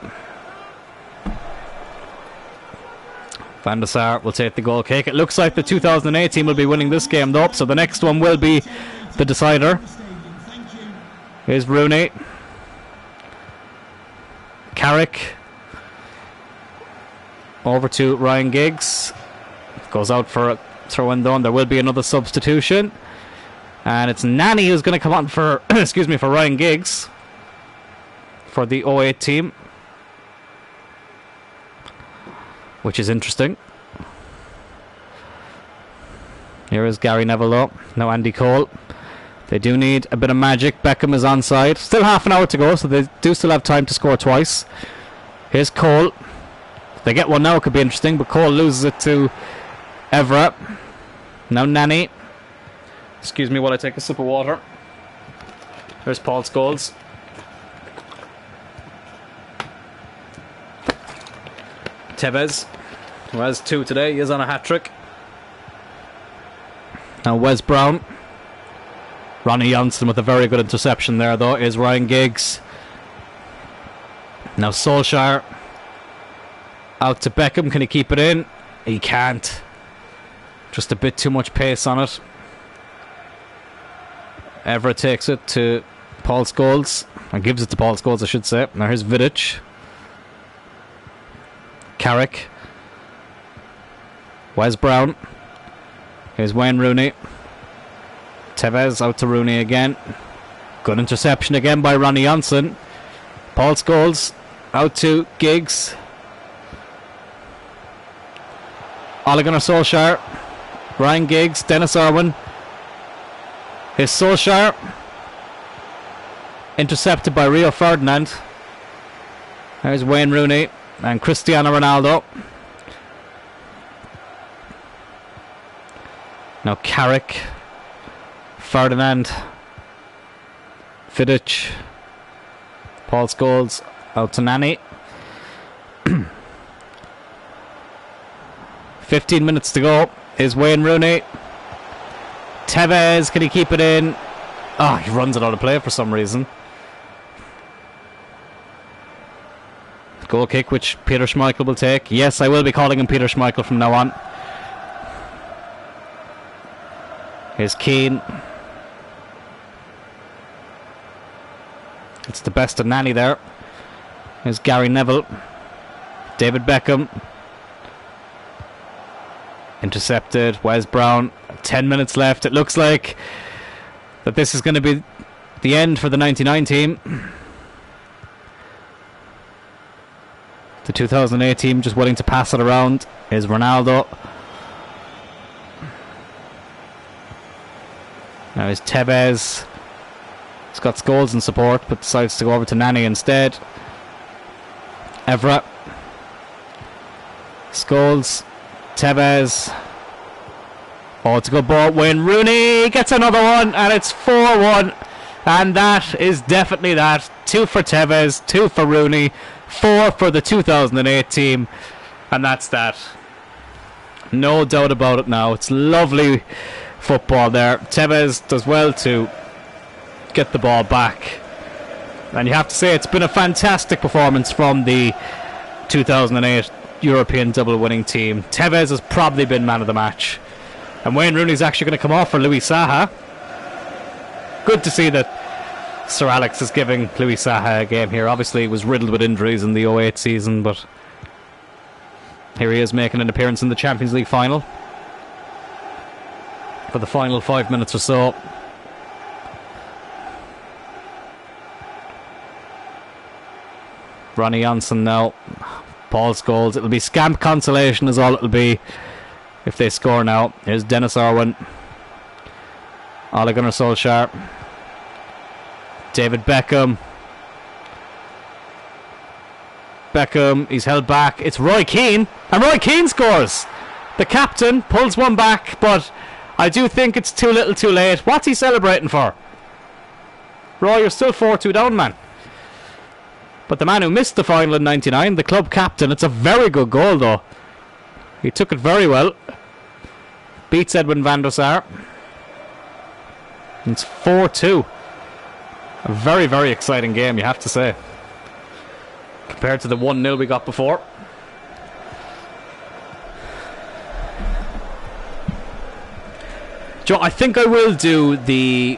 Van der Sar will take the goal kick. It looks like the 2008 team will be winning this game though, so the next one will be the decider. Here's Rooney. Carrick. Over to Ryan Giggs. Goes out for a throw in done. There will be another substitution. And it's Nani who's going to come on for excuse me, for Ryan Giggs. For the 08 team. Which is interesting. Here is Gary Neville though. Now Andy Cole. They do need a bit of magic. Beckham is onside. Still half an hour to go, so they do still have time to score twice. Here's Cole. If they get one now, it could be interesting, but Cole loses it to Evra. Now Nani. Excuse me while I take a sip of water. There's Paul Scholes. Tevez, who has 2 today, he is on a hat-trick. Now Wes Brown. Ronnie Johnson with a very good interception there though, is Ryan Giggs. Now Solskjaer. Out to Beckham, can he keep it in? He can't. Just a bit too much pace on it. Evra takes it to Paul Scholes. Or gives it to Paul Scholes, I should say. Now here's Vidic. Carrick. Wes Brown. Here's Wayne Rooney. Tevez out to Rooney again. Good interception again by Ronnie Johnson. Paul Scholes out to Giggs. Ole Gunnar Solskjaer. Ryan Giggs. Dennis Irwin. Here's Solskjaer. Intercepted by Rio Ferdinand. There's Wayne Rooney and Cristiano Ronaldo. Now Carrick. Ferdinand. Vidic. Paul Scholes out to Nani. 15 minutes to go. Is Wayne Rooney. Tevez, can he keep it in? Oh, he runs it out of play for some reason. Goal kick which Peter Schmeichel will take. Yes, I will be calling him Peter Schmeichel from now on. Here's Keane. It's the best of Nani there. Here's Gary Neville. David Beckham. Intercepted. Wes Brown. 10 minutes left. It looks like that this is going to be the end for the 99 team. The 2008 team just willing to pass it around is Ronaldo. Now is Tevez. He's got Scholes in support, but decides to go over to Nani instead. Evra. Scholes. Tevez. Oh, it's a good ball. Wayne Rooney gets another one, and it's 4-1. And that is definitely that. 2 for Tevez, 2 for Rooney, 4 for the 2008 team. And that's that. No doubt about it now. It's lovely football there. Tevez does well to get the ball back. And you have to say it's been a fantastic performance from the 2008 European double winning team. Tevez has probably been man of the match. And Wayne Rooney's actually going to come off for Louis Saha. Good to see that Sir Alex is giving Louis Saha a game here. Obviously he was riddled with injuries in the 08 season, but here he is making an appearance in the Champions League final for the final 5 minutes or so. Ronnie Johnson now. Paul Scholes. It'll be scamp consolation is all it'll be if they score now. Here's Dennis Irwin. Ole Gunnar Solskjaer. David Beckham. Beckham, he's held back. It's Roy Keane. And Roy Keane scores. The captain pulls one back, but I do think it's too little too late. What's he celebrating for? Roy, you're still 4-2 down, man. But the man who missed the final in 99, the club captain, it's a very good goal though. He took it very well. Beats Edwin van der Sar. It's 4-2. A very, very exciting game, you have to say. Compared to the 1-0 we got before. Joe, I think I will do the...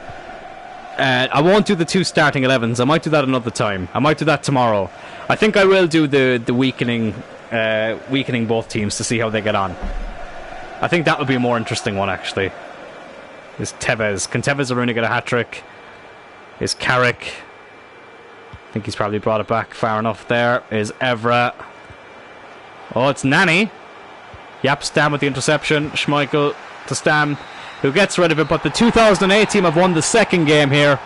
I won't do the 2 starting 11s. I might do that another time. I might do that tomorrow. I think I will do the weakening both teams to see how they get on. I think that would be a more interesting one, actually. Is Tevez. Can Tevez or Rooney get a hat-trick? Is Carrick. I think he's probably brought it back far enough there. Is Evra. Oh, it's Nani. Yep, Stam with the interception. Schmeichel to Stam, who gets rid of it. But the 2008 team have won the second game here.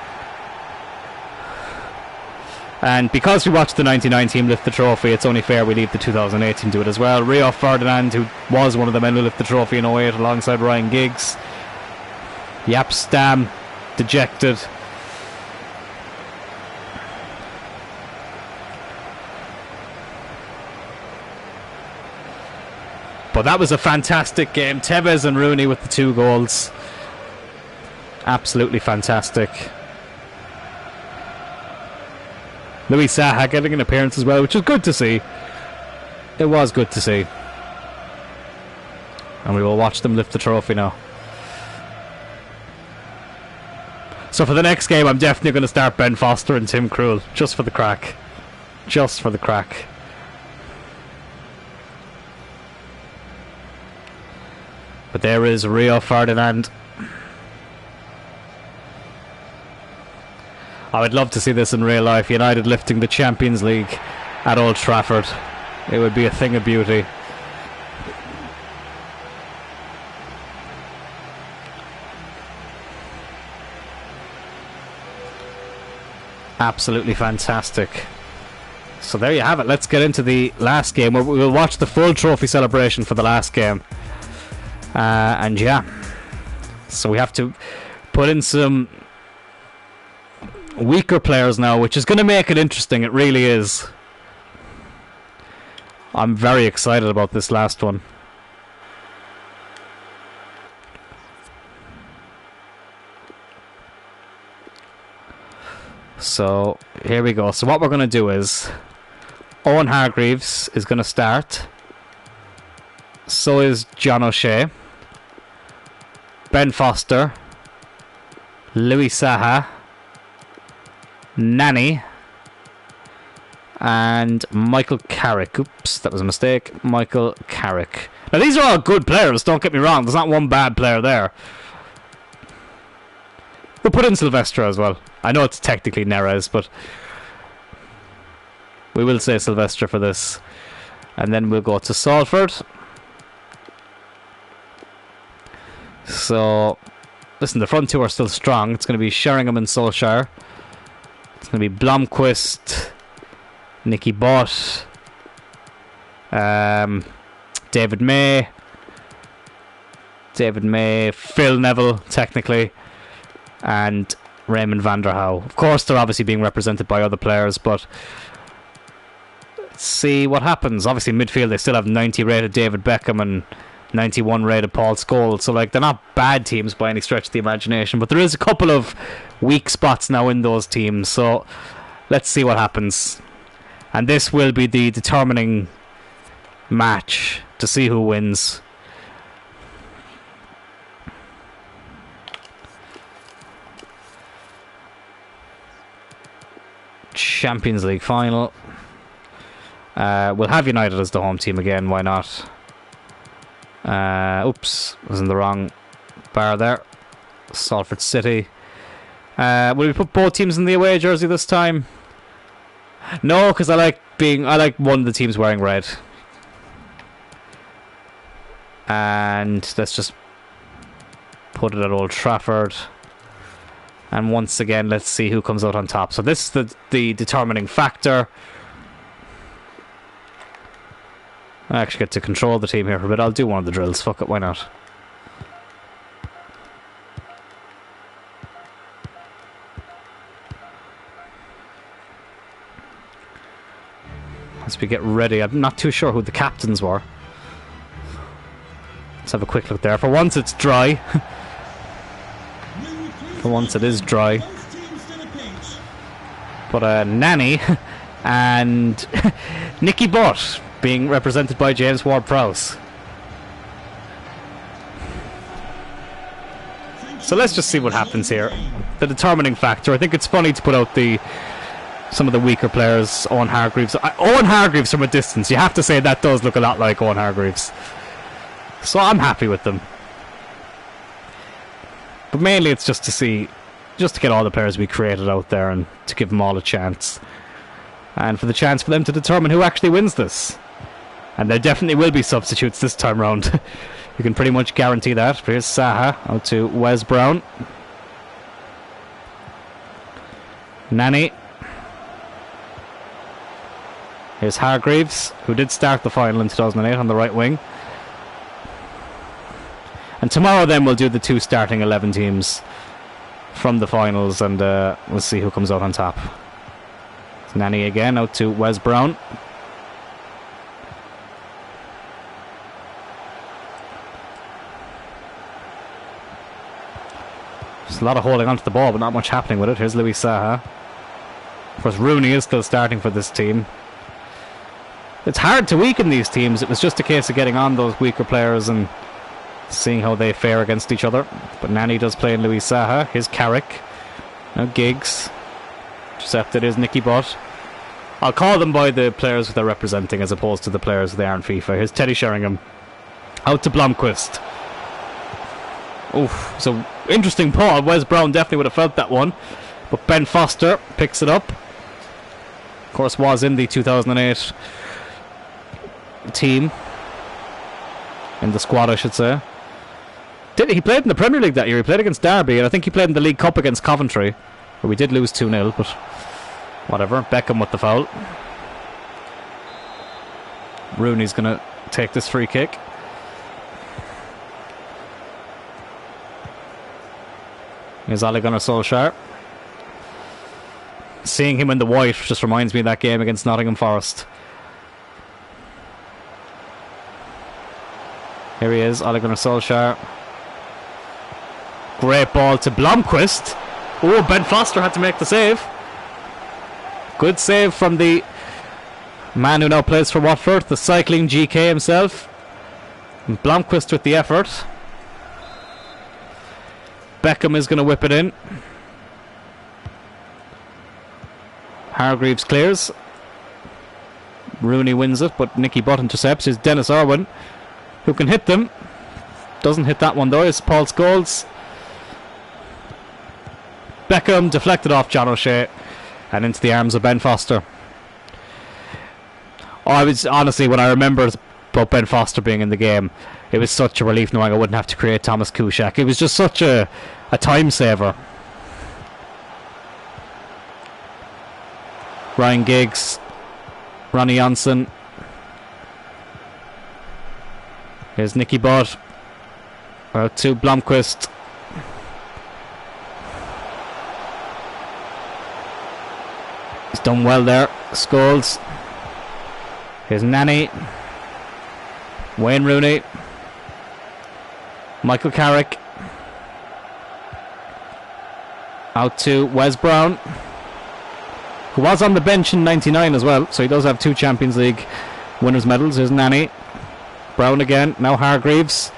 And because we watched the 99 team lift the trophy, it's only fair we leave the 2008 team do it as well. Rio Ferdinand, who was one of the men who lifted the trophy in 08 alongside Ryan Giggs. Yap Stam, dejected. But that was a fantastic game. Tevez and Rooney with the 2 goals. Absolutely fantastic. Louis Saha getting an appearance as well, which was good to see. It was good to see. And we will watch them lift the trophy now. So for the next game, I'm definitely going to start Ben Foster and Tim Krul, just for the crack. Just for the crack. But there is Rio Ferdinand. I would love to see this in real life. United lifting the Champions League at Old Trafford. It would be a thing of beauty. Absolutely fantastic. So there you have it. Let's get into the last game. We'll watch the full trophy celebration for the last game. And yeah, so we have to put in some weaker players now, which is going to make it interesting. It really is. I'm very excited about this last one. So here we go. So what we're going to do is Owen Hargreaves is going to start. So is John O'Shea. Ben Foster, Louis Saha, Nani, And Michael Carrick. Oops, that was a mistake. Michael Carrick. Now, these are all good players, don't get me wrong. There's not one bad player there. We'll put in Silvestre as well. I know it's technically Neres, but we will say Silvestre for this. And then we'll go to Salford. So, listen, the front two are still strong. It's going to be Sheringham and Solskjaer. It's going to be Blomqvist, Nicky Butt, David May, Phil Neville, technically, and Raymond van der Houw. Of course, they're obviously being represented by other players, but let's see what happens. Obviously, in midfield, they still have 90 rated David Beckham and 91 rated Paul Scholes. So, like, they're not bad teams by any stretch of the imagination, but there is a couple of weak spots now in those teams. So, let's see what happens. And this will be the determining match to see who wins. Champions League final. We'll have United as the home team again, why not? Oops, was in the wrong bar there. Salford City. Will we put both teams in the away jersey this time? No, because I like one of the teams wearing red. And let's just put it at Old Trafford. And once again, let's see who comes out on top. So this is the determining factor. I actually get to control the team here for a bit. I'll do one of the drills. Fuck it, why not? As we get ready, I'm not too sure who the captains were. Let's have a quick look there. For once, it's dry. For once, it is dry. But Nani and Nicky Butt being represented by James Ward-Prowse. So let's just see what happens here. The determining factor. I think it's funny to put out some of the weaker players. Owen Hargreaves. Owen Hargreaves from a distance. You have to say that does look a lot like Owen Hargreaves. So I'm happy with them. But mainly it's just to get all the players we created out there and to give them all a chance. And for the chance for them to determine who actually wins this. And there definitely will be substitutes this time round. You can pretty much guarantee that. Here's Saha out to Wes Brown. Nani. Here's Hargreaves, who did start the final in 2008 on the right wing. And tomorrow then we'll do the 2 starting 11 teams from the finals, and we'll see who comes out on top. It's Nani again out to Wes Brown. There's a lot of holding onto the ball, but not much happening with it. Here's Louis Saha. Of course, Rooney is still starting for this team. It's hard to weaken these teams. It was just a case of getting on those weaker players and seeing how they fare against each other. But Nani does play in Louis Saha. Here's Carrick. Now Giggs. Intercepted is Nicky Butt. I'll call them by the players they're representing as opposed to the players they are in FIFA. Here's Teddy Sheringham. Out to Blomqvist. Oof, so interesting ball. Wes Brown definitely would have felt that one. But Ben Foster picks it up. Of course, was in the 2008 team. In the squad, I should say. He played in the Premier League that year. He played against Derby, and I think he played in the League Cup against Coventry, where we did lose 2-0, but whatever. Beckham with the foul. Rooney's going to take this free kick. Here's Ole Gunnar Solskjaer. Seeing him in the white just reminds me of that game against Nottingham Forest. Here he is, Ole Gunnar Solskjaer. Great ball to Blomqvist. Oh, Ben Foster had to make the save. Good save from the man who now plays for Watford, the cycling GK himself. And Blomqvist with the effort. Beckham is going to whip it in. Hargreaves clears. Rooney wins it, but Nicky Butt intercepts. Here's Dennis Irwin, who can hit them. Doesn't hit that one though. It's Paul Scholes. Beckham deflected off John O'Shea and into the arms of Ben Foster. I was honestly, when I remembered about Ben Foster being in the game, it was such a relief knowing I wouldn't have to create Thomas Kuszczak. It was just such a time saver. Ryan Giggs, Ronnie Johnson. Here's Nicky Butt. Out to Blomqvist. He's done well there. Scholes. Here's Nani. Wayne Rooney. Michael Carrick. Out to Wes Brown, who was on the bench in '99 as well, so he does have 2 Champions League winners' medals. Here's Nani. Brown again. Now Hargreaves.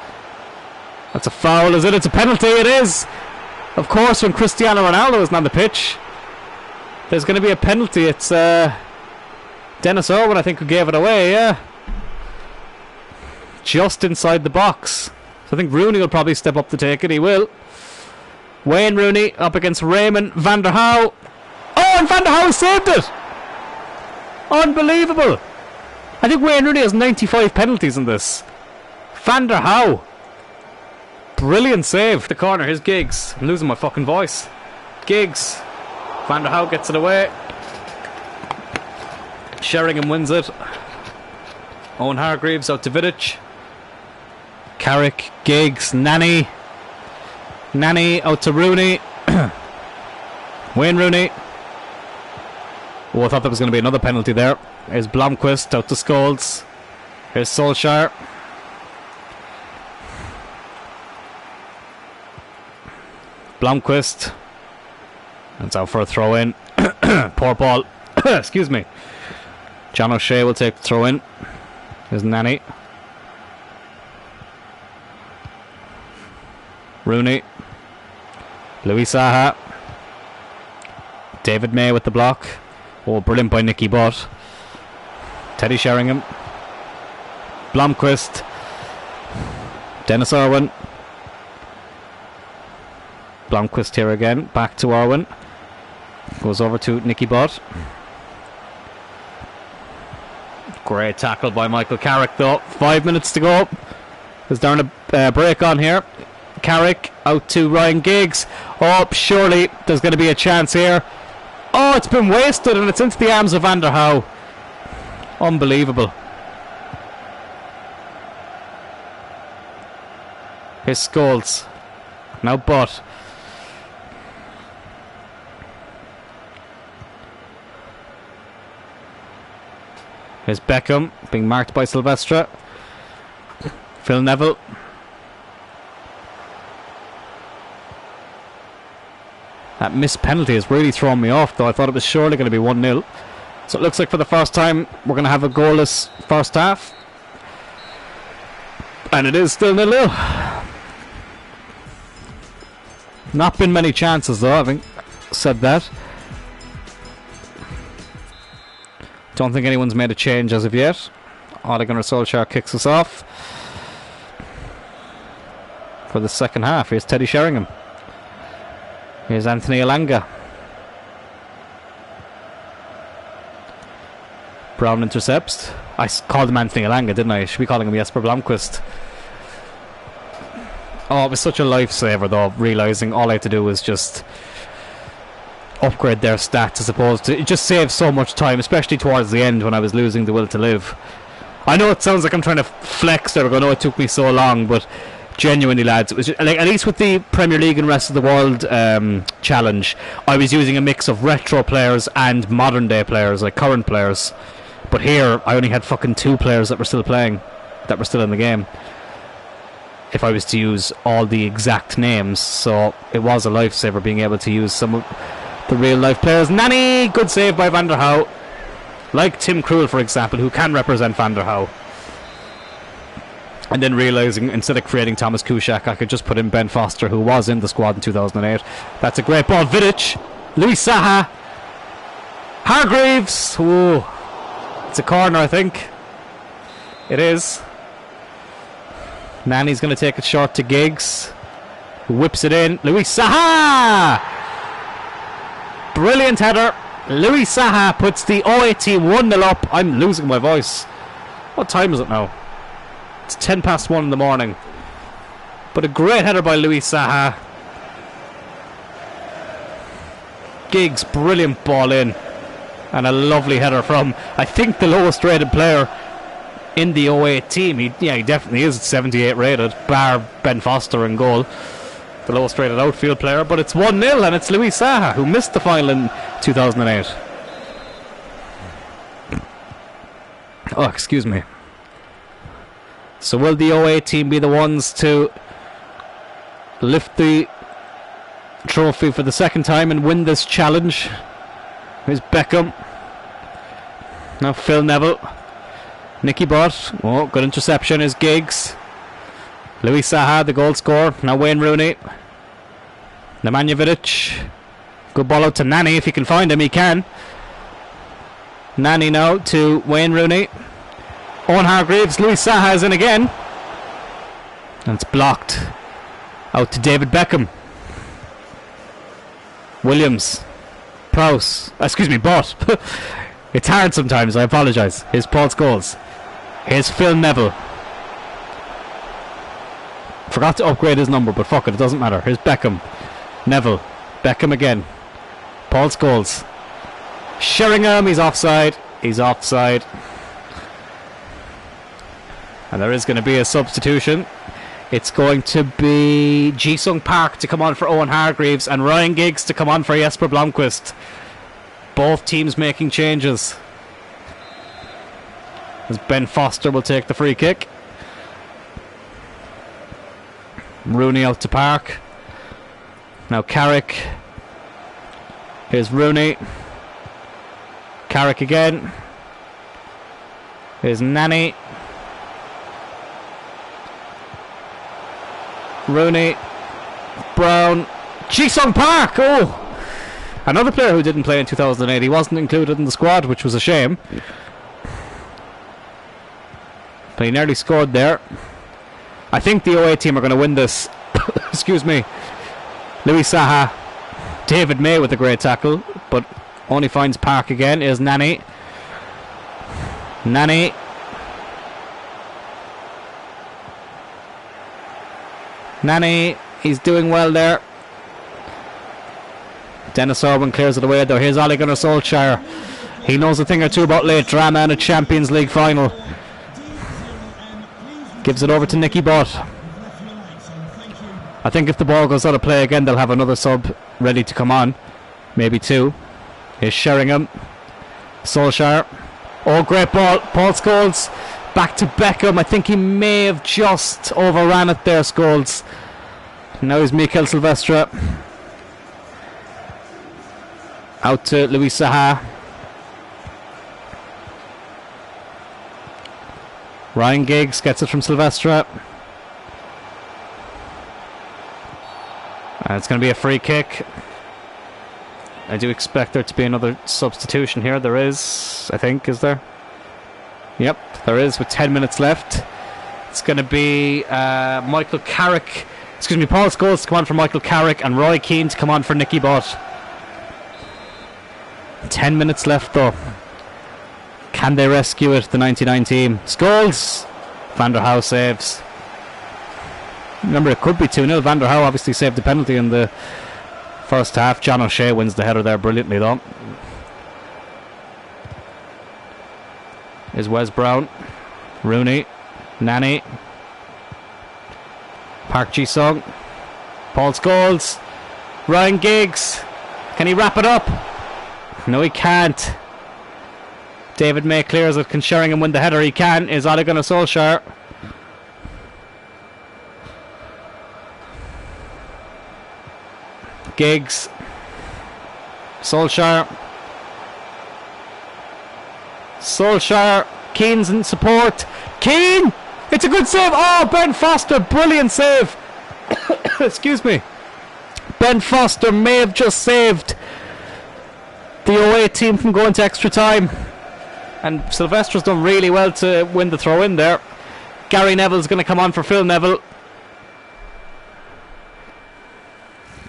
That's a foul, is it? It's a penalty. It is. Of course, when Cristiano Ronaldo isn't on the pitch, there's going to be a penalty. It's Dennis Irwin, I think, who gave it away. Yeah, just inside the box. So I think Rooney will probably step up to take it. He will. Wayne Rooney up against Raymond van der Houw. Oh, and van der Houw saved it! Unbelievable! I think Wayne Rooney has 95 penalties in this. Van der Houw. Brilliant save. The corner, here's Giggs. I'm losing my fucking voice. Giggs. Van der Houw gets it away. Sheringham wins it. Owen Hargreaves out to Vidic. Carrick, Giggs, Nani. Nani out to Rooney. Wayne Rooney. Oh, I thought there was going to be another penalty there. Here's Blomqvist out to Scholes. Here's Solskjaer. Blomqvist. That's out for a throw in. Poor ball. Excuse me. John O'Shea will take the throw in. Here's Nani. Rooney. Louis Saha. David May with the block. Oh, brilliant by Nicky Butt. Teddy Sheringham. Blomqvist. Dennis Irwin. Blomqvist here again. Back to Irwin. Goes over to Nicky Butt. Great tackle by Michael Carrick though. 5 minutes to go. Is there a break on here? Carrick out to Ryan Giggs. Oh, surely there's going to be a chance here. Oh, it's been wasted and it's into the arms of Van der Houw. Unbelievable. Here's Scholes. Now Butt. Here's Beckham being marked by Silvestre. Phil Neville. That missed penalty has really thrown me off though. I thought it was surely going to be 1-0. So it looks like for the first time we're going to have a goalless first half. And it is still 0-0. Not been many chances though, having said that. Don't think anyone's made a change as of yet. Ole Gunnar Solskjaer kicks us off for the second half. Here's Teddy Sheringham. Here's Anthony Elanga. Brown intercepts. I called him Anthony Elanga, didn't I? Should be calling him Jesper Blomqvist. Oh, it was such a lifesaver though, realising all I had to do was just upgrade their stats as opposed to... It just saved so much time, especially towards the end when I was losing the will to live. I know it sounds like I'm trying to flex there, I know it took me so long, but genuinely lads, it was just, like, at least with the Premier League and Rest of the World challenge, I was using a mix of retro players and modern day players, like current players. But here I only had fucking 2 players that were still playing, that were still in the game, if I was to use all the exact names. So it was a lifesaver being able to use some of the real life players. Nani! Good save by Van der Houw. Like Tim Krul, for example, who can represent Van der Houw. And then realising, instead of creating Thomas Kuszczak, I could just put in Ben Foster, who was in the squad in 2008. That's a great ball. Vidic. Louis Saha. Hargreaves. Ooh. It's a corner, I think. It is. Nani's going to take it short to Giggs, who whips it in. Luis Saha! Brilliant header. Luis Saha puts the 08 team 1-0 up. I'm losing my voice. What time is it now? It's 1 in the morning. But a great header by Luis Saha. Giggs, brilliant ball in. And a lovely header from, I think, the lowest rated player in the 08 team. He definitely is 78 rated, bar Ben Foster in goal. The lowest rated outfield player. But it's 1-0 and it's Luis Saha, who missed the final in 2008. Oh, excuse me. So will the 08 team be the ones to lift the trophy for the second time and win this challenge? Here's Beckham. Now Phil Neville. Nicky Butt. Oh, good interception is Giggs. Luis Saha, the goal scorer. Now Wayne Rooney. Nemanja Vidic. Good ball out to Nani. If he can find him, he can. Nani now to Wayne Rooney. Owen Hargreaves. Luis Saha is in again. And it's blocked. Out to David Beckham. Williams. Prowse. Excuse me, Butt. It's hard sometimes, I apologise. Here's Paul Scholes. Here's Phil Neville. Forgot to upgrade his number, but fuck it doesn't matter. Here's Beckham. Neville. Beckham again. Paul Scholes. Sheringham, he's offside. He's offside. And there is going to be a substitution. It's going to be Ji-Sung Park to come on for Owen Hargreaves and Ryan Giggs to come on for Jesper Blomqvist. Both teams making changes. As Ben Foster will take the free kick. Rooney out to Park. Now Carrick. Here's Rooney. Carrick again. Here's Nani. Rooney. Brown. Ji-Sung Park! Oh! Another player who didn't play in 2008. He wasn't included in the squad, which was a shame. But he nearly scored there. I think the 08 team are going to win this. Excuse me. Luis Saha. David May with a great tackle, but only finds Park again. Is Nani. Nani. Nani. He's doing well there. Dennis Irwin clears it away though. Here's Ole Gunnar Solskjaer. He knows a thing or two about late drama in a Champions League final. Gives it over to Nicky Butt. I think if the ball goes out of play again, they'll have another sub ready to come on. Maybe two. Here's Sheringham. Solskjaer. Oh, great ball. Paul Scholes. Back to Beckham. I think he may have just overran it there, Scholes. Now he's Mikel Silvestre. Out to Luis Saha. Ryan Giggs gets it from Silvestre. And it's going to be a free kick. I do expect there to be another substitution here. There is, I think, is there? Yep, there is, with 10 minutes left. It's going to be Michael Carrick. Excuse me, Paul Scholes to come on for Michael Carrick and Roy Keane to come on for Nicky Butt. 10 minutes left though. Can they rescue it, the 99 team? Scholes! Van der Hau saves. Remember, it could be 2-0. Van der Hau obviously saved the penalty in the first half. John O'Shea wins the header there brilliantly though. Is Wes Brown. Rooney. Nani. Park Ji-Sung. Paul Scholes. Ryan Giggs. Can he wrap it up? No, he can't. David May clears it. Can Sheringham win the header? He can. Is Ole Gunnar Solskjaer. Giggs. Solskjaer. Solskjaer. Keane's in support. Keane! It's a good save. Oh, Ben Foster. Brilliant save. Excuse me. Ben Foster may have just saved the 08 team from going to extra time. And Sylvester's done really well to win the throw in there. Gary Neville's going to come on for Phil Neville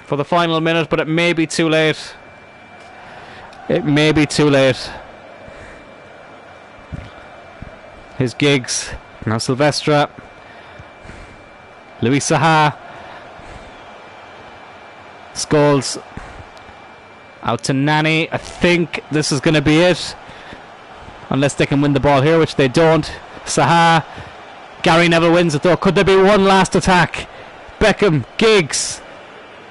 for the final minute, but it may be too late. It may be too late. His Giggs. Now Silvestre. Louis Saha. Scholes. Out to Nani. I think this is going to be it. Unless they can win the ball here, which they don't. Saha. Gary Neville wins it though. Could there be one last attack? Beckham. Giggs.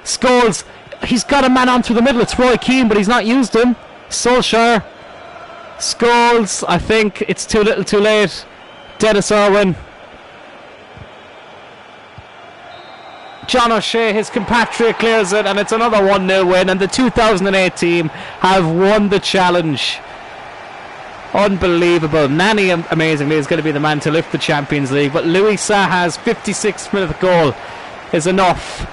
Scholes. He's got a man on through the middle. It's Roy Keane, but he's not used him. Solskjaer. Scholes. I think it's too little too late. Dennis Irwin. John O'Shea, his compatriot, clears it, and it's another 1-0 win, and the 2008 team have won the challenge. Unbelievable. Nani, amazingly, is going to be the man to lift the Champions League, but Louis Saha's 56th minute goal is enough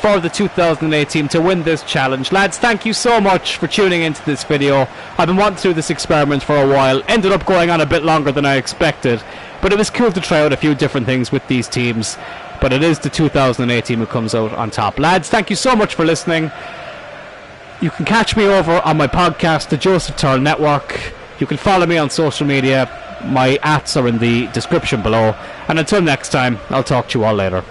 for the 2008 team to win this challenge. Lads, thank you so much for tuning into this video. I've been wanting to do this experiment for a while. Ended up going on a bit longer than I expected, but it was cool to try out a few different things with these teams. But it is the 2008 team who comes out on top. Lads, thank you so much for listening. You can catch me over on my podcast, the Joseph Turl Network. You can follow me on social media. My ats are in the description below. And until next time, I'll talk to you all later.